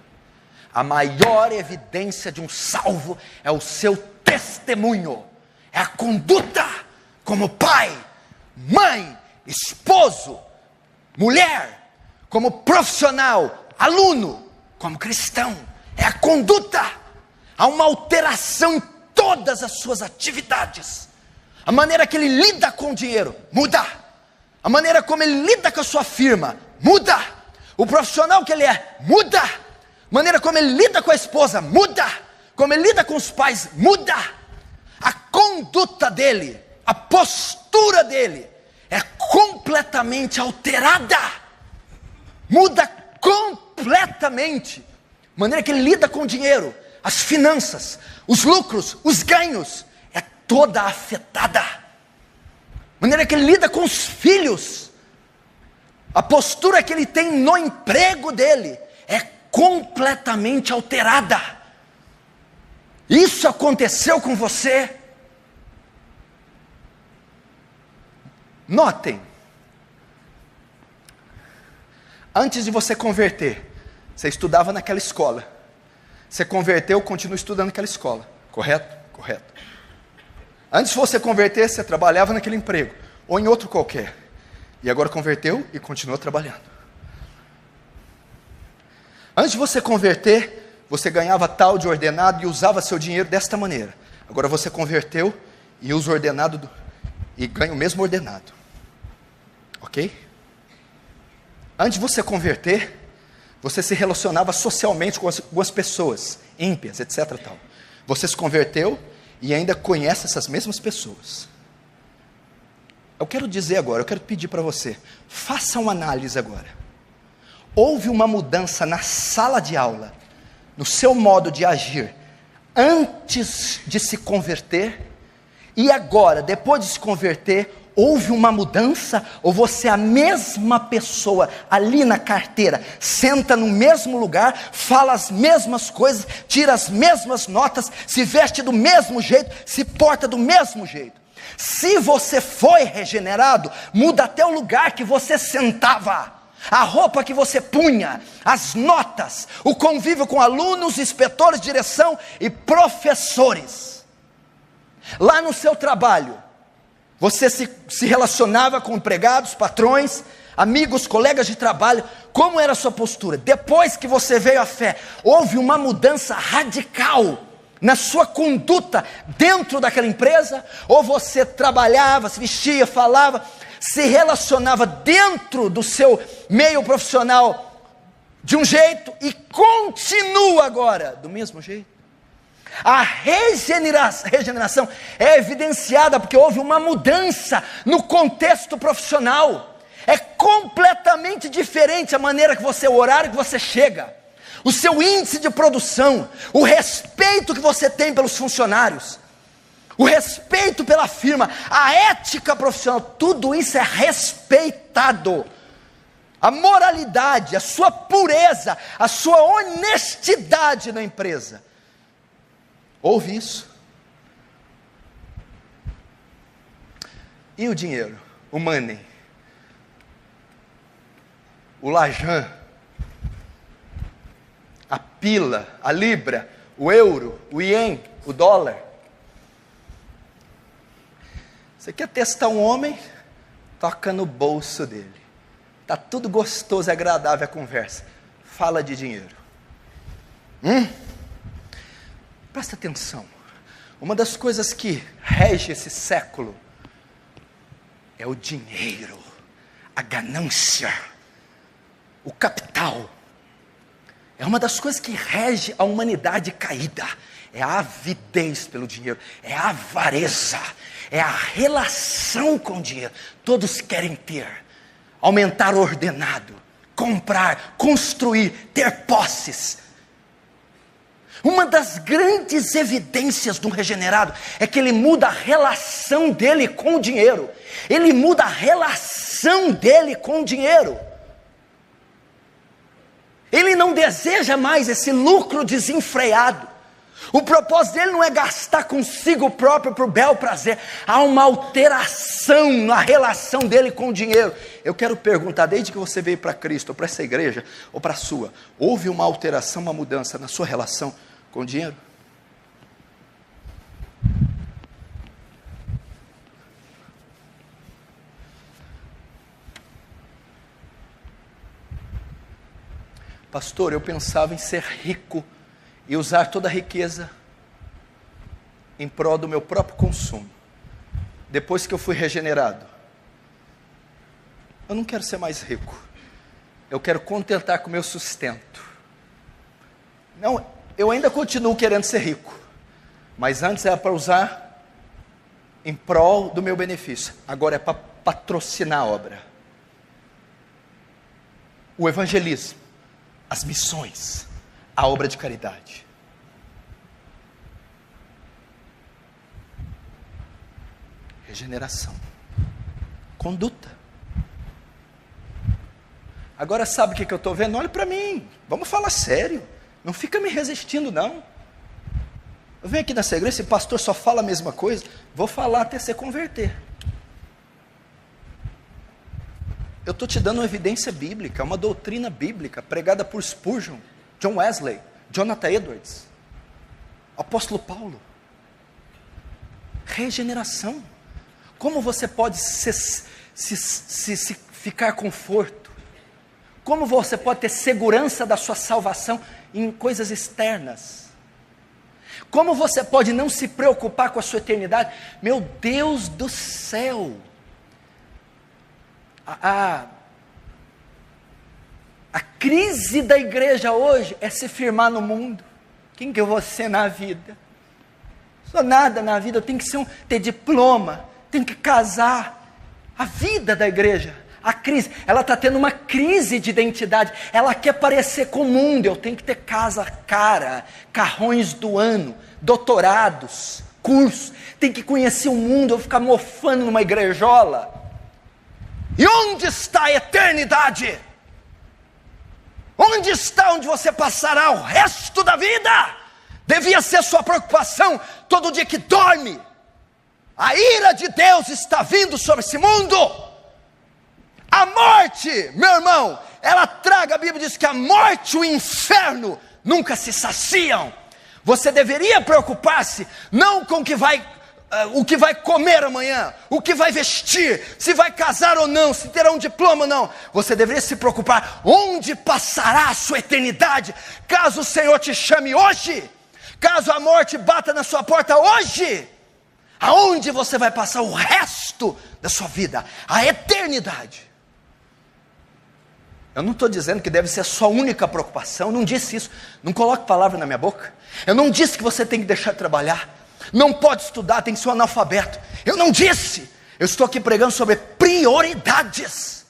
A maior evidência de um salvo é o seu testemunho, é a conduta como pai, mãe, esposo, mulher, como profissional, aluno, como cristão. É a conduta. Há uma alteração em todas as suas atividades. A maneira que ele lida com o dinheiro muda. A maneira como ele lida com a sua firma muda. O profissional que ele é muda. A maneira como ele lida com a esposa muda. Como ele lida com os pais muda. A conduta dele, a postura dele é completamente alterada. Muda completamente. A maneira que ele lida com o dinheiro, as finanças, os lucros, os ganhos, é toda afetada. A maneira que ele lida com os filhos, a postura que ele tem no emprego dele, é completamente alterada. Isso aconteceu com você? Notem, antes de você converter, você estudava naquela escola. Você converteu, continua estudando naquela escola. Correto? Correto. Antes de você converter, você trabalhava naquele emprego, ou em outro qualquer. E agora converteu e continua trabalhando. Antes de você converter, você ganhava tal de ordenado e usava seu dinheiro desta maneira. Agora você converteu e usa o ordenado e ganha o mesmo ordenado. Ok? Antes de você converter, você se relacionava socialmente com algumas pessoas, ímpias, etc. Tal. Você se converteu e ainda conhece essas mesmas pessoas. Eu quero dizer agora, eu quero pedir para você, faça uma análise agora. Houve uma mudança na sala de aula, no seu modo de agir, antes de se converter, e agora, depois de se converter, houve uma mudança, ou você é a mesma pessoa ali na carteira, senta no mesmo lugar, fala as mesmas coisas, tira as mesmas notas, se veste do mesmo jeito, se porta do mesmo jeito. Se você foi regenerado, muda até o lugar que você sentava, a roupa que você punha, as notas, o convívio com alunos, inspetores de direção e professores. Lá no seu trabalho, você se relacionava com empregados, patrões, amigos, colegas de trabalho. Como era a sua postura? Depois que você veio à fé, houve uma mudança radical na sua conduta dentro daquela empresa? Ou você trabalhava, se vestia, falava, se relacionava dentro do seu meio profissional de um jeito e continua agora do mesmo jeito? A regeneração é evidenciada porque houve uma mudança no contexto profissional. É completamente diferente a maneira que você, o horário que você chega, o seu índice de produção, o respeito que você tem pelos funcionários, o respeito pela firma, a ética profissional, tudo isso é respeitado. A moralidade, a sua pureza, a sua honestidade na empresa. Houve isso? E o dinheiro? O money? O lajan? A pila? A libra? O euro? O ien? O dólar? Você quer testar um homem? Toca no bolso dele. Está tudo gostoso e agradável a conversa. Fala de dinheiro. Presta atenção. Uma das coisas que rege esse século é o dinheiro, a ganância, o capital. É uma das coisas que rege a humanidade caída. É a avidez pelo dinheiro, é a avareza, é a relação com o dinheiro. Todos querem ter, aumentar o ordenado, comprar, construir, ter posses. Uma das grandes evidências de um regenerado é que ele muda a relação dele com o dinheiro. Ele muda a relação dele com o dinheiro. Ele não deseja mais esse lucro desenfreado. O propósito dele não é gastar consigo próprio por bel prazer. Há uma alteração na relação dele com o dinheiro. Eu quero perguntar, desde que você veio para Cristo, ou para essa igreja, ou para a sua, houve uma alteração, uma mudança na sua relação com o dinheiro? Pastor, eu pensava em ser rico e usar toda a riqueza em prol do meu próprio consumo. Depois que eu fui regenerado, eu não quero ser mais rico. Eu quero contentar com o meu sustento. Não, eu ainda continuo querendo ser rico, mas antes era para usar em prol do meu benefício. Agora é para patrocinar a obra. O evangelismo, as missões, a obra de caridade. Regeneração, conduta. Agora sabe o que eu estou vendo? Olha para mim, vamos falar sério, não fica me resistindo não. Eu venho aqui nessa igreja, esse pastor só fala a mesma coisa, vou falar até você converter. Eu estou te dando uma evidência bíblica, uma doutrina bíblica, pregada por Spurgeon, John Wesley, Jonathan Edwards, apóstolo Paulo. Regeneração. Como você pode ficar conforto? Como você pode ter segurança da sua salvação em coisas externas? Como você pode não se preocupar com a sua eternidade? Meu Deus do céu! A crise da igreja hoje é se firmar no mundo. Quem que eu vou ser na vida? Não sou nada na vida, eu tenho que ter diploma, tenho que casar. A vida da igreja, a crise, ela está tendo uma crise de identidade. Ela quer parecer com o mundo. Eu tenho que ter casa cara, carrões do ano, doutorados, cursos. Tem que conhecer o mundo, eu vou ficar mofando numa igrejola. E onde está a eternidade? Onde está onde você passará o resto da vida? Devia ser sua preocupação todo dia que dorme. A ira de Deus está vindo sobre esse mundo. A morte, meu irmão, ela traga, a Bíblia diz que a morte e o inferno nunca se saciam. Você deveria preocupar-se não com o que vai comer amanhã, o que vai vestir, se vai casar ou não, se terá um diploma ou não. Você deveria se preocupar onde passará a sua eternidade, caso o Senhor te chame hoje, caso a morte bata na sua porta hoje. Aonde você vai passar o resto da sua vida, a eternidade. Eu não estou dizendo que deve ser a sua única preocupação, eu não disse isso, não coloque palavra na minha boca. Eu não disse que você tem que deixar de trabalhar, não pode estudar, tem que ser um analfabeto. Eu não disse, eu estou aqui pregando sobre prioridades.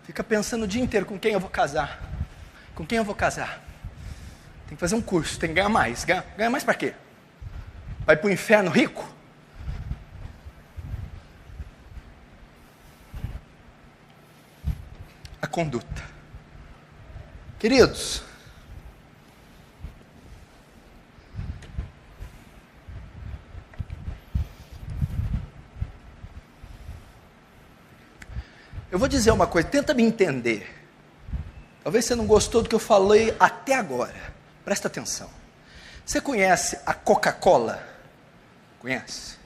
Fica pensando o dia inteiro com quem eu vou casar, com quem eu vou casar. Tem que fazer um curso, tem que ganhar mais. Ganhar mais para quê? Vai para o inferno rico? A conduta. Queridos, eu vou dizer uma coisa, tenta me entender. Talvez você não gostou do que eu falei até agora. Presta atenção. Você conhece a Coca-Cola? Conhece?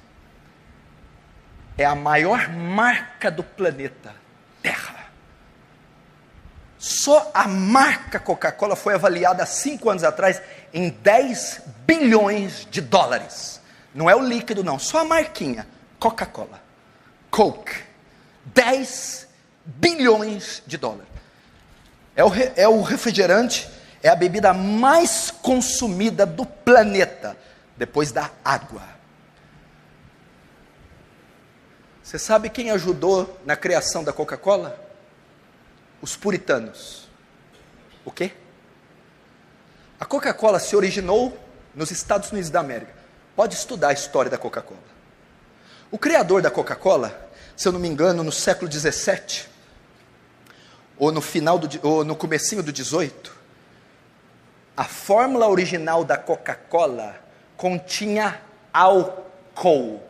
É a maior marca do planeta Terra. Só a marca Coca-Cola foi avaliada há 5 anos atrás em 10 bilhões de dólares. Não é o líquido não, só a marquinha. Coca-Cola. Coke. 10 bilhões de dólares. É o refrigerante, é a bebida mais consumida do planeta, depois da água. Você sabe quem ajudou na criação da Coca-Cola? os puritanos. O quê? A Coca-Cola se originou nos Estados Unidos da América. Pode estudar a história da Coca-Cola. O criador da Coca-Cola, se eu não me engano, no século 17, ou no comecinho do 18, a fórmula original da Coca-Cola continha álcool.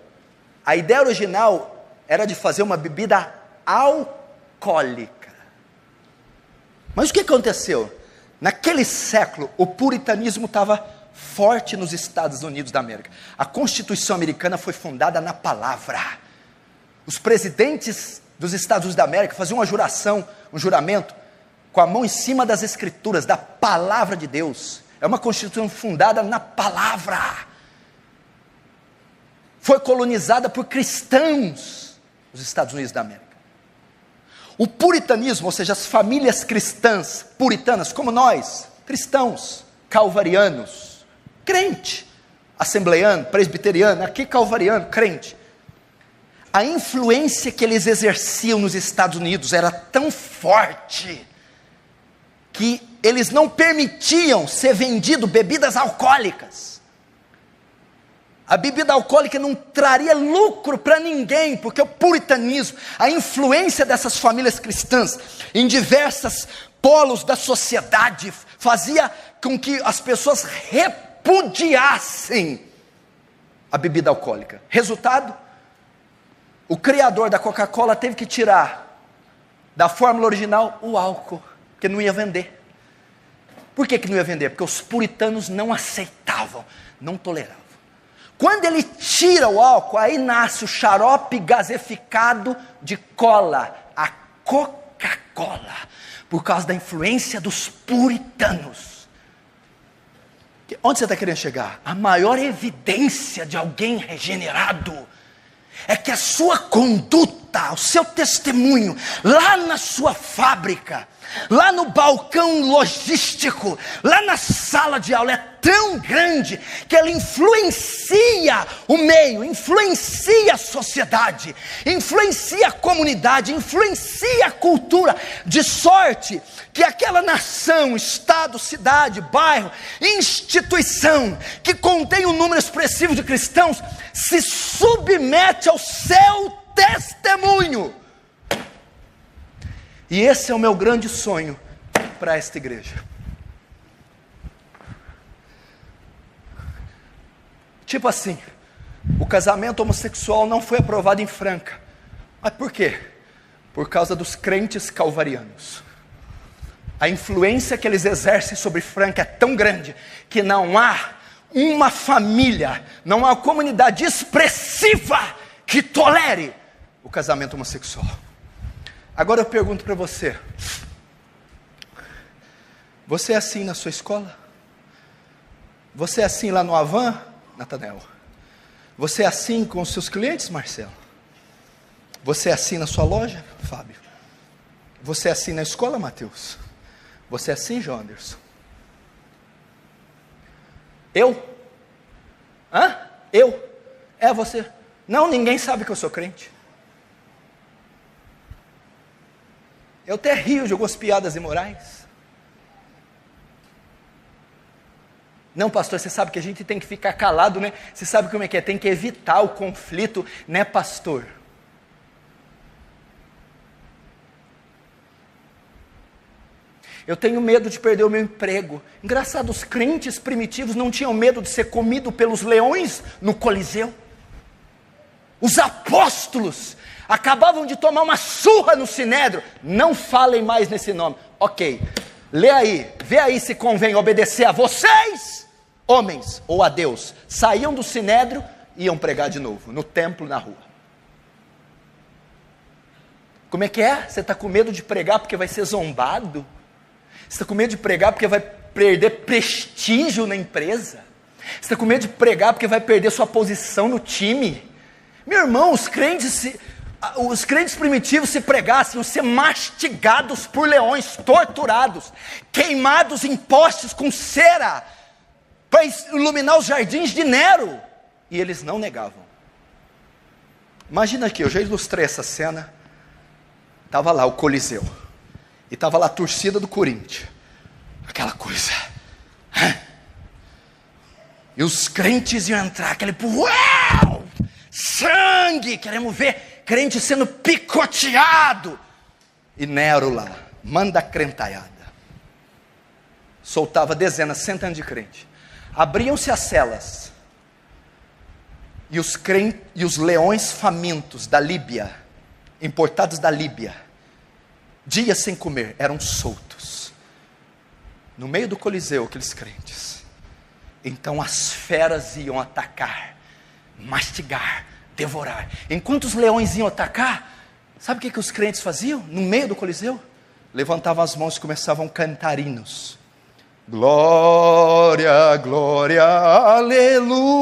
A ideia original era de fazer uma bebida alcoólica. Mas o que aconteceu? Naquele século, o puritanismo estava forte nos Estados Unidos da América. A Constituição americana foi fundada na palavra. Os presidentes dos Estados Unidos da América faziam um juramento, com a mão em cima das escrituras, da palavra de Deus. É uma Constituição fundada na palavra. Foi colonizada por cristãos, os Estados Unidos da América. O puritanismo, ou seja, as famílias cristãs, puritanas, como nós, cristãos, calvarianos, crente, assembleiano, presbiteriano, aqui calvariano, crente. A influência que eles exerciam nos Estados Unidos era tão forte, que eles não permitiam ser vendido bebidas alcoólicas. A bebida alcoólica não traria lucro para ninguém, porque o puritanismo, a influência dessas famílias cristãs em diversos polos da sociedade, fazia com que as pessoas repudiassem a bebida alcoólica. Resultado, o criador da Coca-Cola teve que tirar da fórmula original o álcool, porque não ia vender. Por que não ia vender? Porque os puritanos não aceitavam, não toleravam. Quando ele tira o álcool, aí nasce o xarope gaseificado de cola, a Coca-Cola, por causa da influência dos puritanos. Onde você está querendo chegar? A maior evidência de alguém regenerado é que a sua conduta, o seu testemunho, lá na sua fábrica, lá no balcão logístico, lá na sala de aula, é tão grande que ela influencia o meio, influencia a sociedade, influencia a comunidade, influencia a cultura, de sorte que aquela nação, estado, cidade, bairro, instituição, que contém um número expressivo de cristãos, se submete ao seu testemunho. E esse é o meu grande sonho para esta igreja. Tipo assim, o casamento homossexual não foi aprovado em Franca. Mas por quê? Por causa dos crentes calvarianos. A influência que eles exercem sobre Franca é tão grande, que não há uma família, não há uma comunidade expressiva que tolere o casamento homossexual. Agora eu pergunto para você: você é assim na sua escola? Você é assim lá no Avan, Natanael? Você é assim com os seus clientes, Marcelo? Você é assim na sua loja, Fábio? Você é assim na escola, Mateus? Você é assim, João Anderson? Eu? Eu? É você? Não, ninguém sabe que eu sou crente. Eu até rio de algumas piadas imorais. Não, pastor, você sabe que a gente tem que ficar calado, né? Você sabe como é que é? Tem que evitar o conflito, né, pastor? Eu tenho medo de perder o meu emprego. Engraçado, os crentes primitivos não tinham medo de ser comido pelos leões no Coliseu. Os apóstolos acabavam de tomar uma surra no Sinédrio. Não falem mais nesse nome. Ok, lê aí, vê aí se convém obedecer a vocês, homens, ou a Deus. Saíam do Sinédrio e iam pregar de novo, no templo, na rua. Como é que é? Você está com medo de pregar porque vai ser zombado? Você está com medo de pregar porque vai perder prestígio na empresa? Você está com medo de pregar porque vai perder sua posição no time? Meu irmão, os crentes primitivos, se pregassem, iam ser mastigados por leões, torturados, queimados em postes com cera, para iluminar os jardins de Nero, e eles não negavam. Imagina aqui, eu já ilustrei essa cena, estava lá o Coliseu, E estava lá a torcida do Corinthians. Aquela coisa. E os crentes iam entrar, aquele uau! Sangue! Queremos ver crente sendo picoteado. E Nero lá, manda a crentaiada. Soltava dezenas, centenas de crentes. Abriam-se as celas. E os leões famintos da Líbia, importados da Líbia, dias sem comer, eram soltos. No meio do Coliseu, aqueles crentes. Então as feras iam atacar, mastigar, devorar. Enquanto os leões iam atacar, sabe o que os crentes faziam? No meio do Coliseu, levantavam as mãos e começavam a cantar hinos. Glória, glória, aleluia.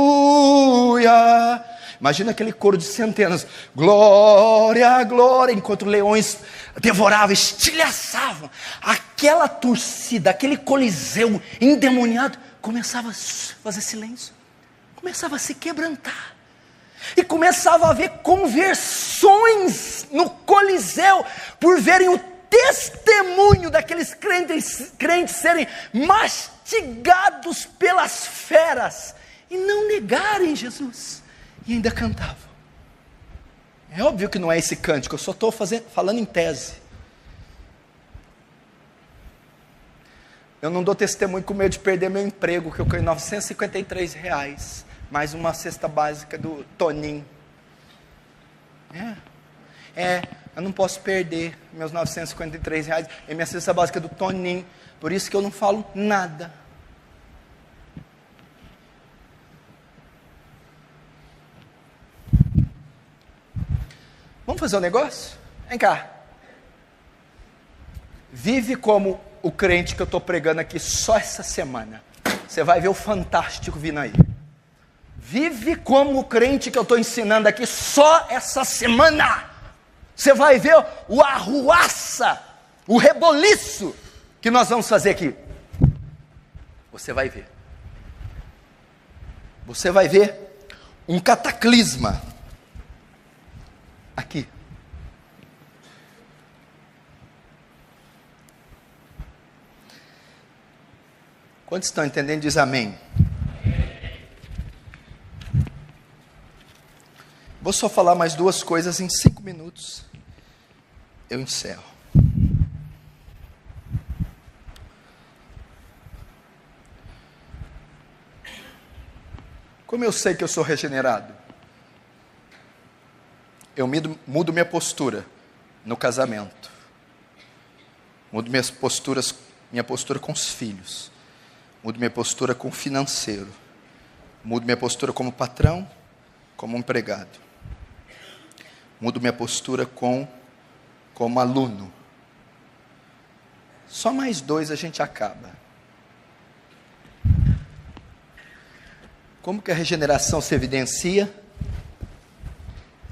Imagina aquele coro de centenas. Glória, glória. Enquanto leões devoravam, estilhaçavam. Aquela torcida, aquele coliseu endemoniado começava a fazer silêncio. Começava a se quebrantar. E começava a haver conversões no coliseu por verem o testemunho daqueles crentes serem mastigados pelas feras e não negarem Jesus, e ainda cantavam. É óbvio que não é esse cântico, eu só estou falando em tese. Eu não dou testemunho com medo de perder meu emprego, que eu ganho R$953, mais uma cesta básica do Toninho. Eu não posso perder meus R$953 em minha cesta básica do Toninho. Por isso que eu não falo nada. Vamos fazer um negócio? Vem cá. Vive como o crente que eu estou pregando aqui só essa semana. Você vai ver o fantástico vindo aí. Vive como o crente que eu estou ensinando aqui só essa semana. Você vai ver o arruaça, o reboliço que nós vamos fazer aqui. Você vai ver. Você vai ver um cataclisma aqui. Quantos estão entendendo? Diz amém. Vou só falar mais duas coisas em 5 minutos. Eu encerro. Como eu sei que eu sou regenerado? Eu mudo minha postura no casamento. Mudo minha postura com os filhos. Mudo minha postura com o financeiro. Mudo minha postura como patrão, como empregado. Mudo minha postura como aluno. Só mais 2 a gente acaba. Como que a regeneração se evidencia?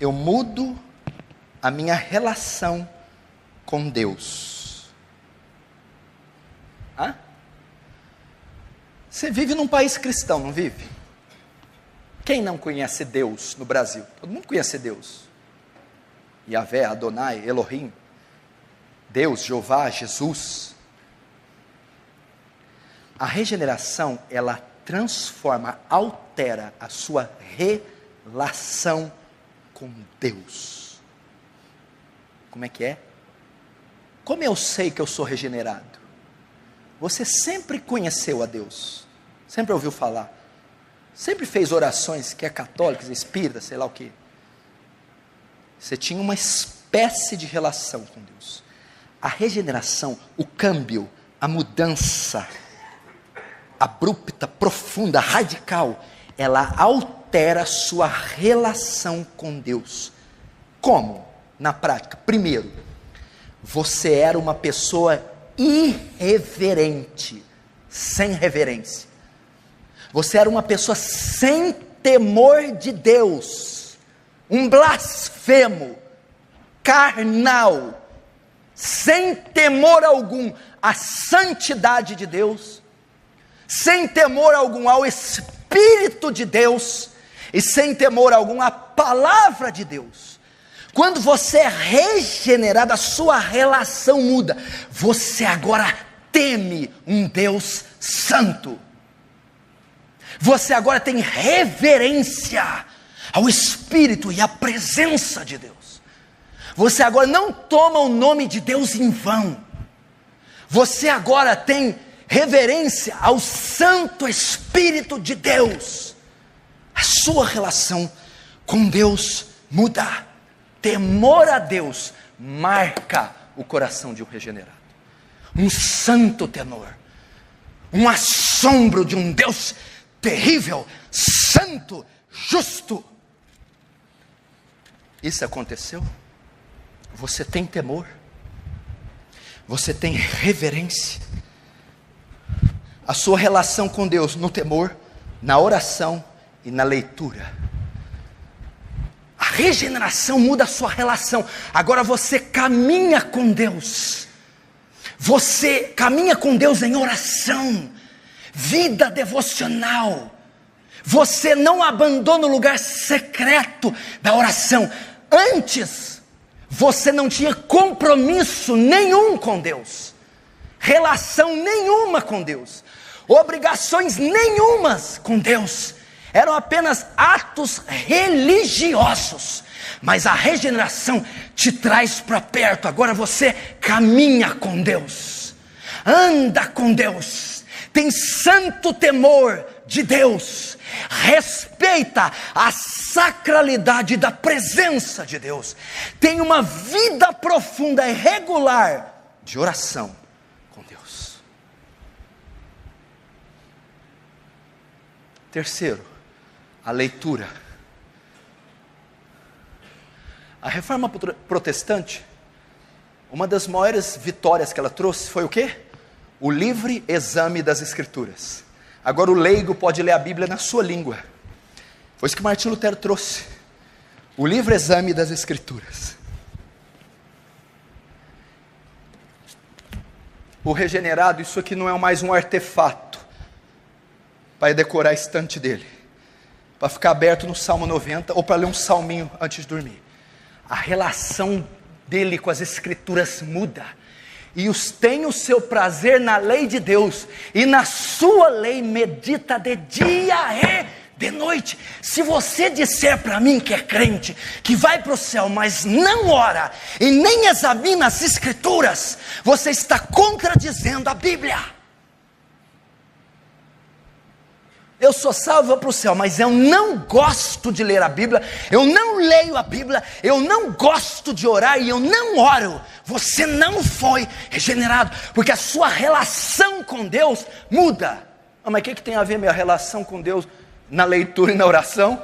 Eu mudo a minha relação com Deus. Você vive num país cristão, não vive? Quem não conhece Deus no Brasil? Todo mundo conhece Deus. Yahvé, Adonai, Elohim, Deus, Jeová, Jesus. A regeneração, ela transforma, altera a sua relação com Deus. Como é que é? Como eu sei que eu sou regenerado? Você sempre conheceu a Deus, sempre ouviu falar, sempre fez orações, que é católicas, espíritas, sei lá o que. Você tinha uma espécie de relação com Deus. A regeneração, o câmbio, a mudança abrupta, profunda, radical, ela altera a sua relação com Deus. Como? Na prática. Primeiro, você era uma pessoa irreverente, sem reverência. Você era uma pessoa sem temor de Deus, um blasfemo, carnal, sem temor algum à santidade de Deus, sem temor algum ao Espírito de Deus, e sem temor algum à palavra de Deus. Quando você é regenerado, a sua relação muda. Você agora teme um Deus santo. Você agora tem reverência ao Espírito e à presença de Deus. Você agora não toma o nome de Deus em vão. Você agora tem reverência ao Santo Espírito de Deus. A sua relação com Deus muda. Temor a Deus marca o coração de um regenerado. Um santo temor, um assombro de um Deus terrível, santo, justo. Isso aconteceu? Você tem temor? Você tem reverência? A sua relação com Deus no temor, na oração e na leitura. A regeneração muda a sua relação. Agora você caminha com Deus. Você caminha com Deus em oração, vida devocional. Você não abandona o lugar secreto da oração. Antes, você não tinha compromisso nenhum com Deus, relação nenhuma com Deus, obrigações nenhumas com Deus. Eram apenas atos religiosos. Mas a regeneração te traz para perto. Agora você caminha com Deus, anda com Deus, tem santo temor de Deus, respeita a sacralidade da presença de Deus, tem uma vida profunda e regular de oração com Deus. Terceiro, a leitura. A reforma protestante, uma das maiores vitórias que ela trouxe foi o quê? O livre exame das Escrituras. Agora o leigo pode ler a Bíblia na sua língua. Foi isso que Martinho Lutero trouxe. O livre exame das Escrituras. O regenerado, isso aqui não é mais um artefato para decorar a estante dele, para ficar aberto no Salmo 90 ou para ler um salminho antes de dormir. A relação dele com as Escrituras muda. E tem o seu prazer na lei de Deus. E na sua lei medita de dia e de noite. Se você disser para mim que é crente, que vai para o céu, mas não ora e nem examina as Escrituras, você está contradizendo a Bíblia. Eu sou salvo para o céu, mas eu não gosto de ler a Bíblia, eu não leio a Bíblia, eu não gosto de orar e eu não oro. Você não foi regenerado, porque a sua relação com Deus muda. Mas o que tem a ver minha relação com Deus na leitura e na oração?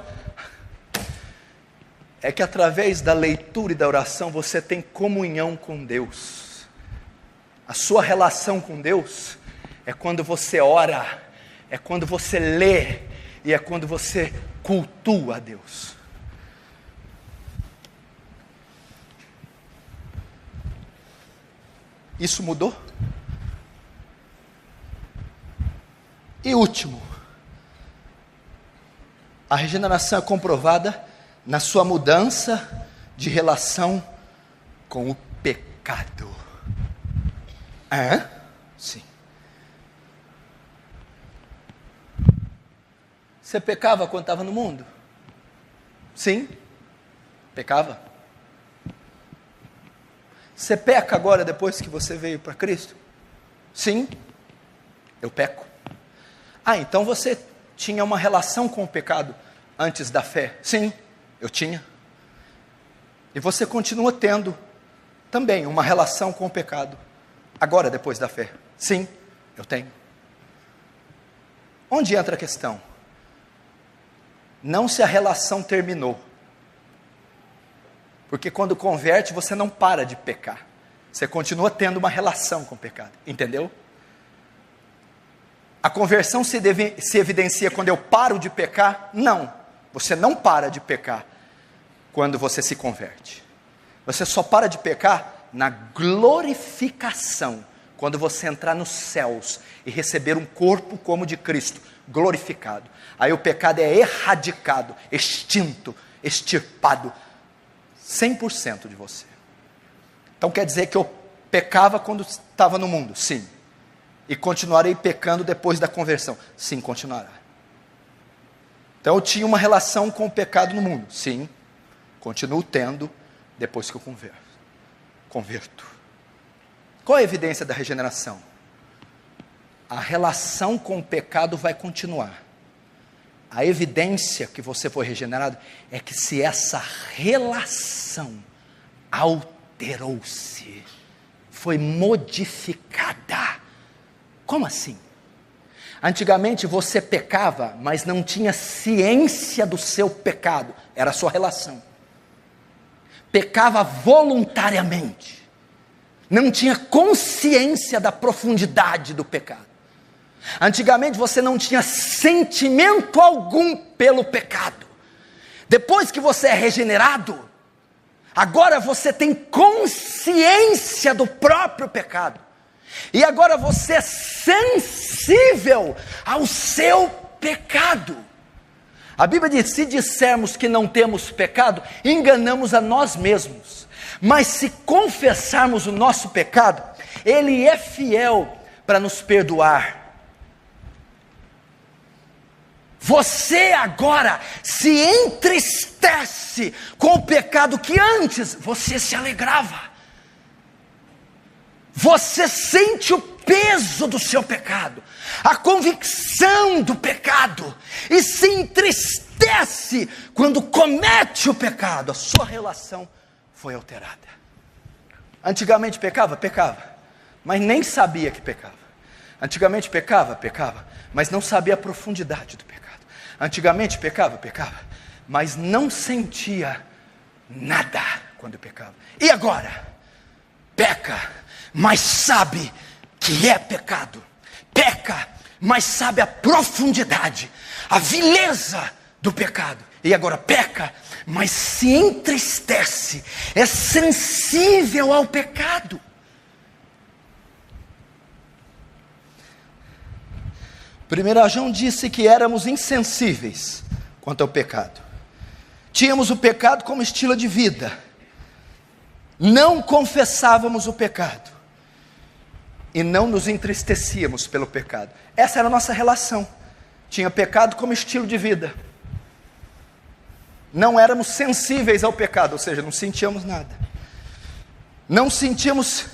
É que através da leitura e da oração você tem comunhão com Deus. A sua relação com Deus é quando você ora, é quando você lê e é quando você cultua a Deus. Isso mudou? E último, a regeneração é comprovada na sua mudança de relação com o pecado. Sim. Você pecava quando estava no mundo? Sim, pecava. Você peca agora depois que você veio para Cristo? Sim, eu peco. Então você tinha uma relação com o pecado antes da fé? Sim, eu tinha. E você continua tendo também uma relação com o pecado agora depois da fé? Sim, eu tenho. Onde entra a questão? Não se a relação terminou. Porque quando converte, você não para de pecar. Você continua tendo uma relação com o pecado. Entendeu? A conversão se evidencia quando eu paro de pecar? Não. Você não para de pecar quando você se converte. Você só para de pecar na glorificação. Quando você entrar nos céus e receber um corpo como o de Cristo, glorificado. Aí o pecado é erradicado, extinto, extirpado, 100% de você. Então quer dizer que eu pecava quando estava no mundo? Sim. E continuarei pecando depois da conversão? Sim, continuará. Então eu tinha uma relação com o pecado no mundo? Sim. Continuo tendo depois que eu converto. Qual é a evidência da regeneração? A relação com o pecado vai continuar. A evidência que você foi regenerado é que se essa relação alterou-se, foi modificada. Como assim? Antigamente você pecava, mas não tinha ciência do seu pecado, era a sua relação. Pecava voluntariamente, não tinha consciência da profundidade do pecado. Antigamente você não tinha sentimento algum pelo pecado. Depois que você é regenerado, agora você tem consciência do próprio pecado. E agora você é sensível ao seu pecado. A Bíblia diz: se dissermos que não temos pecado, enganamos a nós mesmos. Mas se confessarmos o nosso pecado, Ele é fiel para nos perdoar. Você agora se entristece com o pecado que antes você se alegrava. Você sente o peso do seu pecado, a convicção do pecado, e se entristece quando comete o pecado. A sua relação foi alterada. Antigamente pecava, mas nem sabia que pecava. Antigamente pecava, mas não sabia a profundidade do pecado. Antigamente pecava, mas não sentia nada quando pecava. E agora? Peca, mas sabe que é pecado. Peca, mas sabe a profundidade, a vileza do pecado. E agora peca, mas se entristece, é sensível ao pecado. 1 João disse que éramos insensíveis quanto ao pecado. Tínhamos o pecado como estilo de vida. Não confessávamos o pecado. E não nos entristecíamos pelo pecado. Essa era a nossa relação. Tinha pecado como estilo de vida. Não éramos sensíveis ao pecado, ou seja, não sentíamos nada. Não sentíamos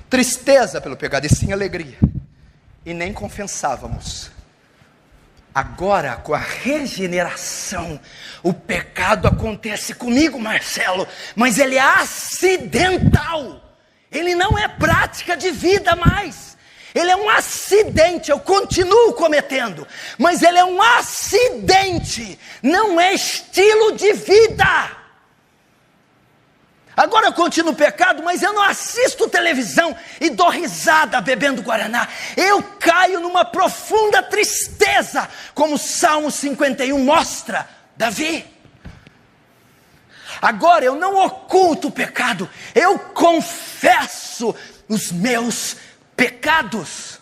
tristeza pelo pecado, e sim alegria. E nem confessávamos. Agora, com a regeneração, o pecado acontece comigo, Marcelo, mas ele é acidental. Ele não é prática de vida mais. Ele é um acidente, eu continuo cometendo, mas ele é um acidente, não é estilo de vida. Agora eu continuo pecado, mas eu não assisto televisão e dou risada bebendo Guaraná. Eu caio numa profunda tristeza, como o Salmo 51 mostra, Davi. Agora eu não oculto o pecado, eu confesso os meus pecados.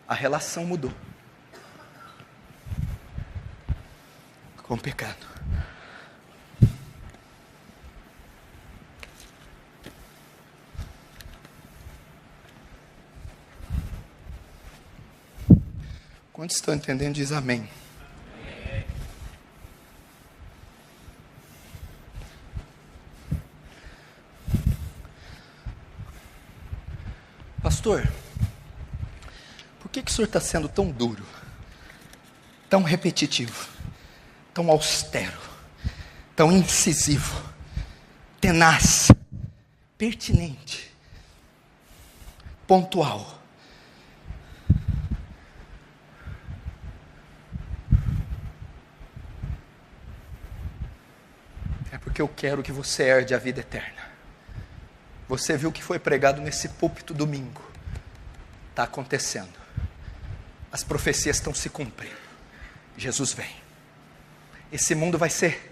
A relação mudou com o pecado. Quantos estão entendendo, diz amém. Pastor, por que o senhor está sendo tão duro, tão repetitivo, tão austero, tão incisivo, tenaz, pertinente, pontual? É porque eu quero que você herde a vida eterna. Você viu o que foi pregado nesse púlpito domingo. Está acontecendo. As profecias estão se cumprindo. Jesus vem. Esse mundo vai ser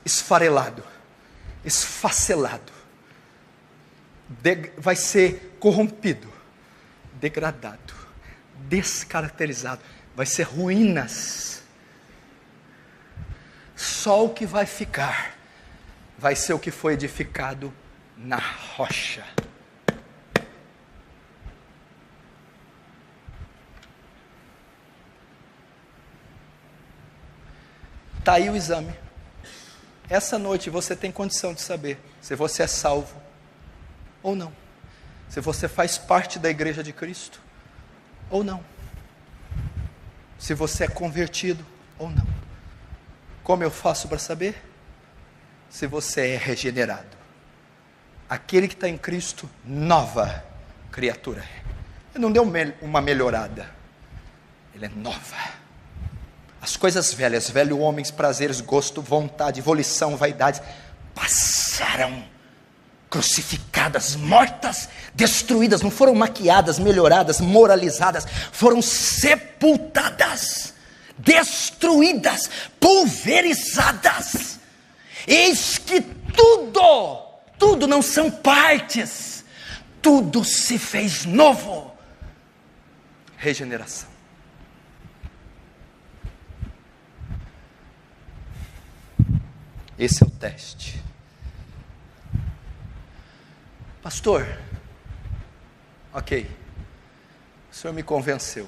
esfarelado, esfacelado, vai ser corrompido, degradado, descaracterizado. Vai ser ruínas. Só o que vai ficar vai ser o que foi edificado na rocha. Está aí o exame. Essa noite você tem condição de saber se você é salvo ou não. Se você faz parte da igreja de Cristo ou não. Se você é convertido ou não. Como eu faço para saber? Se você é regenerado. Aquele que está em Cristo, nova criatura. Ele não deu uma melhorada. Ele é nova. As coisas velhas, velho homens, prazeres, gosto, vontade, volição, vaidade, passaram, crucificadas, mortas, destruídas, não foram maquiadas, melhoradas, moralizadas, foram sepultadas, destruídas, pulverizadas. Eis que tudo não são partes, tudo se fez novo. Regeneração. Esse é o teste. Pastor, ok, o senhor me convenceu.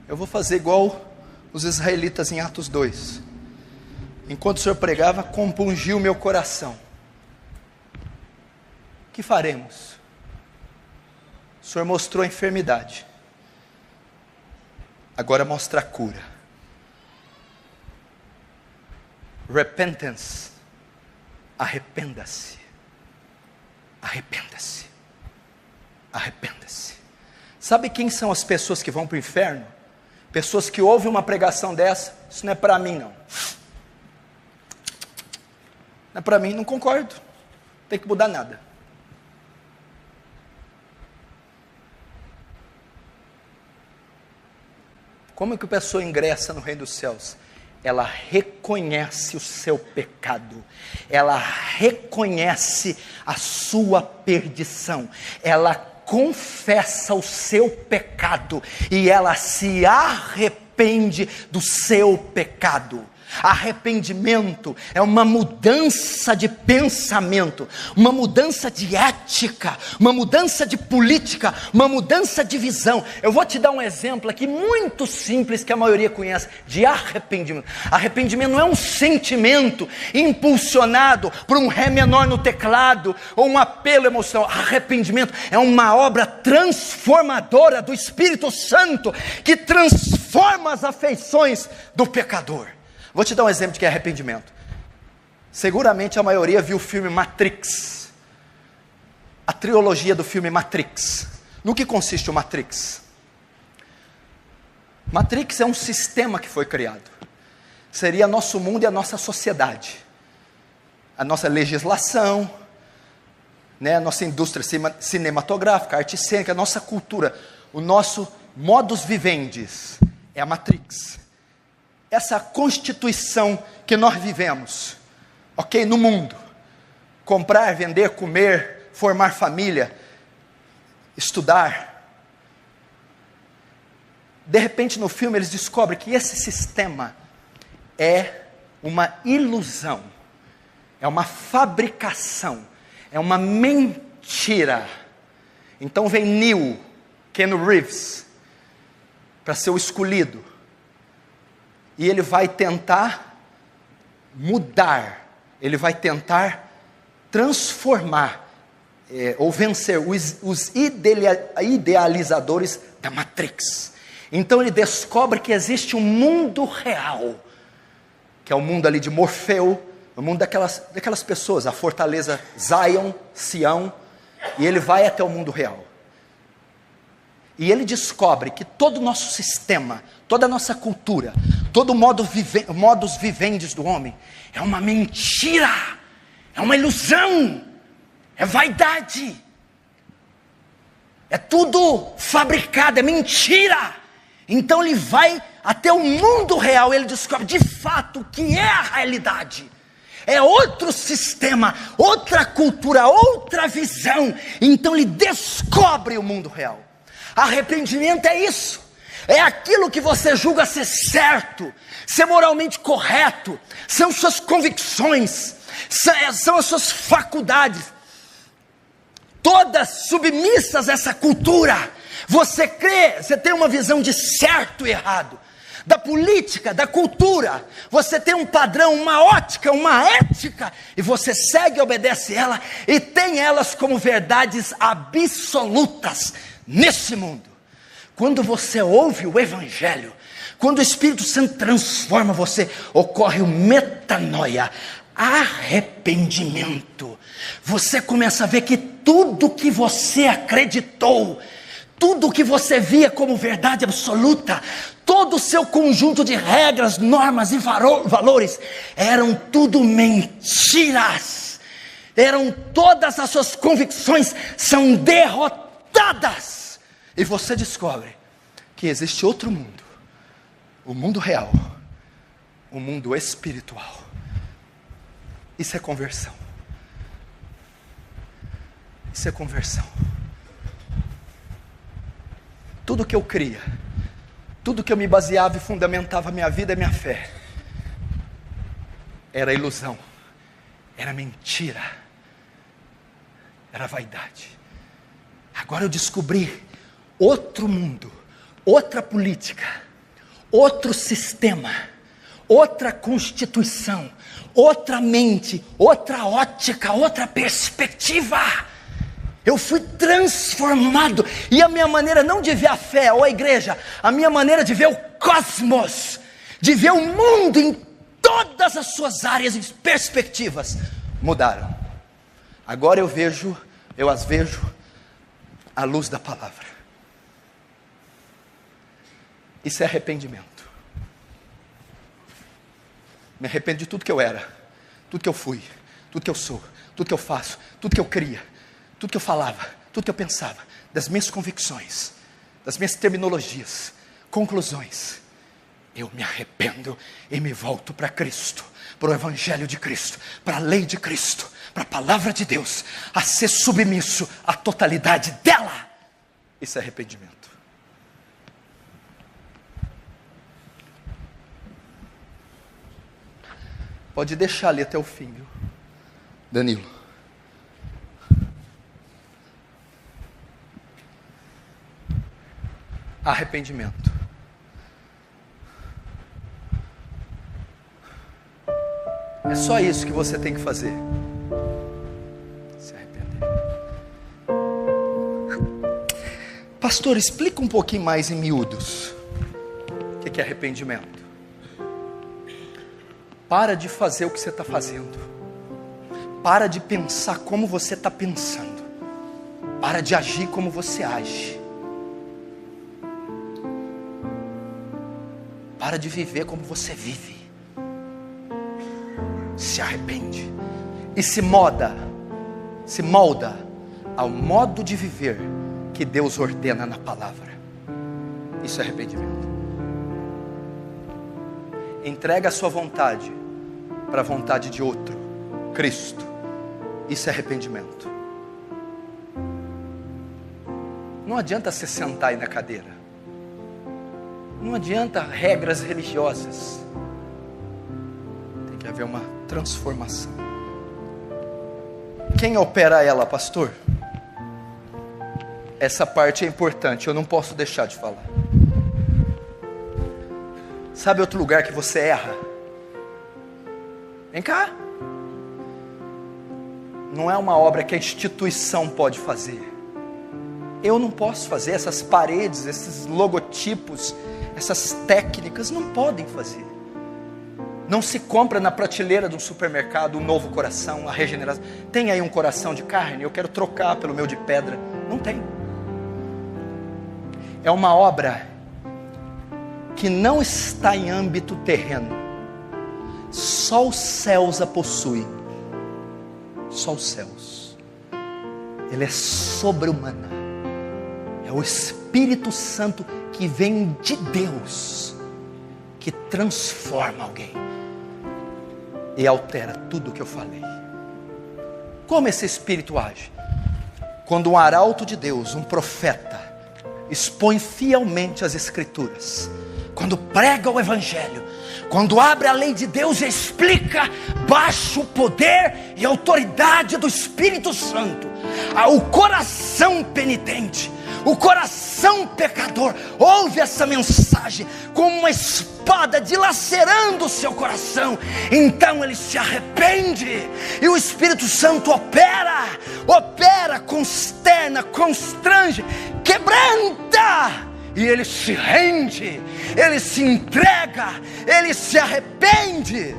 Eu vou fazer igual os israelitas em Atos 2. Enquanto o senhor pregava, compungiu meu coração. O que faremos? O senhor mostrou a enfermidade. Agora mostra a cura. Repentance. Arrependa-se. Arrependa-se. Arrependa-se. Sabe quem são as pessoas que vão para o inferno? Pessoas que ouvem uma pregação dessa. Isso não é para mim, não. Não é para mim, não concordo. Não tem que mudar nada. Como é que a pessoa ingressa no reino dos céus? Ela reconhece o seu pecado, ela reconhece a sua perdição, ela confessa o seu pecado e ela se arrepende do seu pecado. Arrependimento é uma mudança de pensamento, uma mudança de ética, uma mudança de política, uma mudança de visão. Eu vou te dar um exemplo aqui muito simples que a maioria conhece, de arrependimento. Arrependimento não é um sentimento impulsionado por um ré menor no teclado ou um apelo emocional. Arrependimento é uma obra transformadora do Espírito Santo que transforma as afeições do pecador. Vou te dar um exemplo de que é arrependimento. Seguramente a maioria viu o filme Matrix. A trilogia do filme Matrix. No que consiste o Matrix? Matrix é um sistema que foi criado. Seria nosso mundo e a nossa sociedade. A nossa legislação, né, a nossa indústria cinematográfica, arte cênica, a nossa cultura. O nosso modus vivendi é a Matrix. Essa constituição que nós vivemos, ok, no mundo, comprar, vender, comer, formar família, estudar. De repente no filme eles descobrem que esse sistema é uma ilusão, é uma fabricação, é uma mentira. Então vem Keanu Reeves, para ser o escolhido. E ele vai tentar mudar, ele vai tentar transformar, ou vencer os idealizadores da Matrix. Então ele descobre que existe um mundo real, que é o mundo ali de Morfeu, o mundo daquelas pessoas, a fortaleza Zion, Sião, e ele vai até o mundo real. E ele descobre que todo o nosso sistema, toda a nossa cultura, todo o modus vivendi do homem é uma mentira, é uma ilusão, é vaidade, é tudo fabricado, é mentira. Então ele vai até o mundo real, ele descobre de fato o que é a realidade. É outro sistema, outra cultura, outra visão. Então ele descobre o mundo real. Arrependimento é isso. é aquilo que você julga ser certo, ser moralmente correto, são suas convicções, são as suas faculdades, todas submissas a essa cultura. Você crê, você tem uma visão de certo e errado, da política, da cultura, você tem um padrão, uma ótica, uma ética, e você segue e obedece ela, e tem elas como verdades absolutas nesse mundo. Quando você ouve o Evangelho, quando o Espírito Santo transforma você, ocorre o metanoia, arrependimento. Você começa a ver que tudo que você acreditou, tudo que você via como verdade absoluta, todo o seu conjunto de regras, normas e valores, eram tudo mentiras. Todas as suas convicções são derrotadas. E você descobre que existe outro mundo, o mundo real, o mundo espiritual. Isso é conversão. Isso é conversão. Tudo que eu cria, tudo que eu me baseava e fundamentava a minha vida e minha fé, era ilusão, era mentira, era vaidade. Agora eu descobri outro mundo, outra política, outro sistema, outra constituição, outra mente, outra ótica, outra perspectiva. Eu fui transformado, e a minha maneira não de ver a fé ou a igreja, a minha maneira de ver o cosmos, de ver o mundo em todas as suas áreas e perspectivas, mudaram. Agora eu as vejo à luz da palavra. Isso é arrependimento. Me arrependo de tudo que eu era, tudo que eu fui, tudo que eu sou, tudo que eu faço, tudo que eu cria, tudo que eu falava, tudo que eu pensava, das minhas convicções, das minhas terminologias, conclusões. Eu me arrependo e me volto para Cristo, para o Evangelho de Cristo, para a lei de Cristo, para a palavra de Deus, a ser submisso à totalidade dela. Isso é arrependimento. Pode deixar ali até o fim, viu, Danilo? Arrependimento. É só isso que você tem que fazer. Se arrepender. Pastor, explica um pouquinho mais em miúdos. O que é arrependimento? Para de fazer o que você está fazendo. Para de pensar como você está pensando. Para de agir como você age. Para de viver como você vive. Se arrepende e se molda ao modo de viver que Deus ordena na palavra. Isso é arrependimento. Entrega a sua vontade para a vontade de outro, Cristo. Isso é arrependimento. Não adianta se sentar aí na cadeira. Não adianta regras religiosas. Tem que haver uma transformação. Quem opera ela, pastor? Essa parte é importante, eu não posso deixar de falar. Sabe outro lugar que você erra? Vem cá. Não é uma obra que a instituição pode fazer. Eu não posso fazer. Essas paredes, esses logotipos, essas técnicas não podem fazer. Não se compra na prateleira de um supermercado um novo coração, a regeneração. Tem aí um coração de carne, eu quero trocar pelo meu de pedra. Não tem. É uma obra que não está em âmbito terreno. Só os céus a possuem. Só os céus. Ela é sobre-humana. É o Espírito Santo que vem de Deus, que transforma alguém e altera tudo o que eu falei. Como esse Espírito age? Quando um arauto de Deus, um profeta, expõe fielmente as Escrituras, quando prega o Evangelho, quando abre a lei de Deus e explica, baixo o poder e autoridade do Espírito Santo, o coração penitente, o coração pecador, ouve essa mensagem como uma espada dilacerando o seu coração. Então ele se arrepende, e o Espírito Santo opera, consterna, constrange, quebranta, e ele se rende, ele se entrega, ele se arrepende,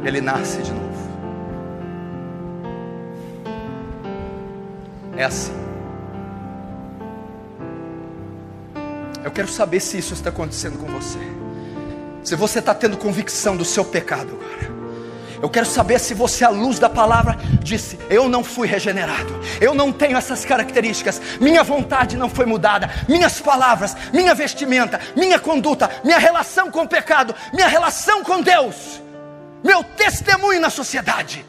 ele nasce de novo. É assim. Eu quero saber se isso está acontecendo com você, se você está tendo convicção do seu pecado agora. Eu quero saber se você, à luz da palavra, disse: eu não fui regenerado, eu não tenho essas características, minha vontade não foi mudada, minhas palavras, minha vestimenta, minha conduta, minha relação com o pecado, minha relação com Deus, meu testemunho na sociedade.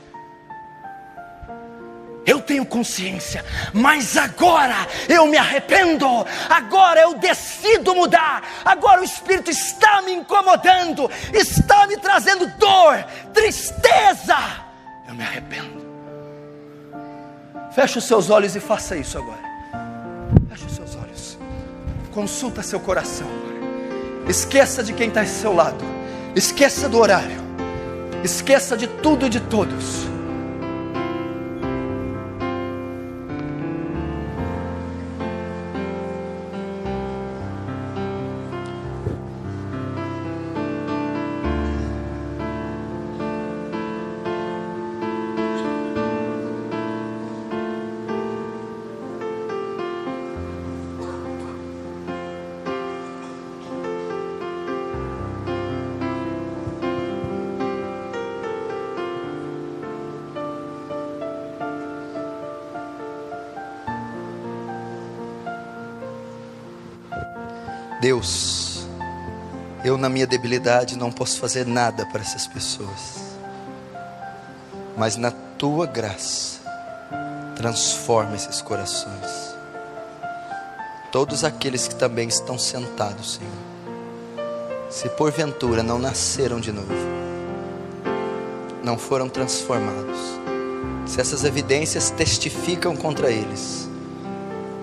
Eu tenho consciência, mas agora eu me arrependo, agora eu decido mudar, agora o Espírito está me incomodando, está me trazendo dor, tristeza, eu me arrependo. Feche os seus olhos e faça isso agora. Feche os seus olhos, consulta seu coração agora. Esqueça de quem está ao seu lado, esqueça do horário, esqueça de tudo e de todos. Deus, eu na minha debilidade não posso fazer nada para essas pessoas, mas na tua graça, transforma esses corações. Todos aqueles que também estão sentados, Senhor, se porventura não nasceram de novo, não foram transformados, se essas evidências testificam contra eles,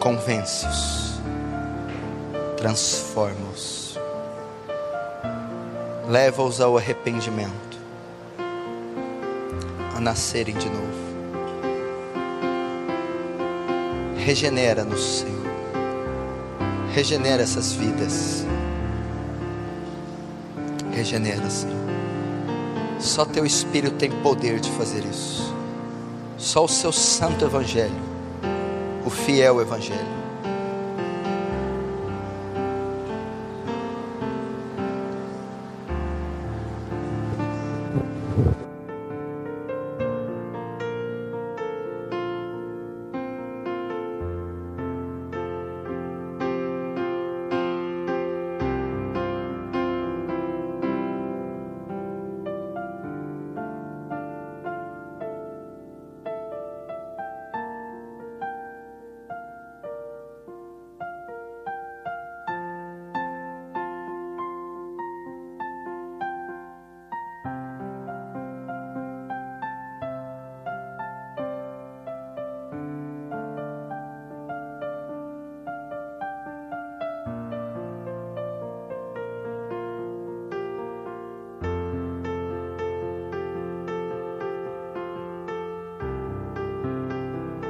convence-os, transforma-os, leva-os ao arrependimento, a nascerem de novo. Regenera-nos, Senhor, regenera essas vidas, regenera, Senhor. Só teu Espírito tem poder de fazer isso, só o seu santo Evangelho, o fiel Evangelho.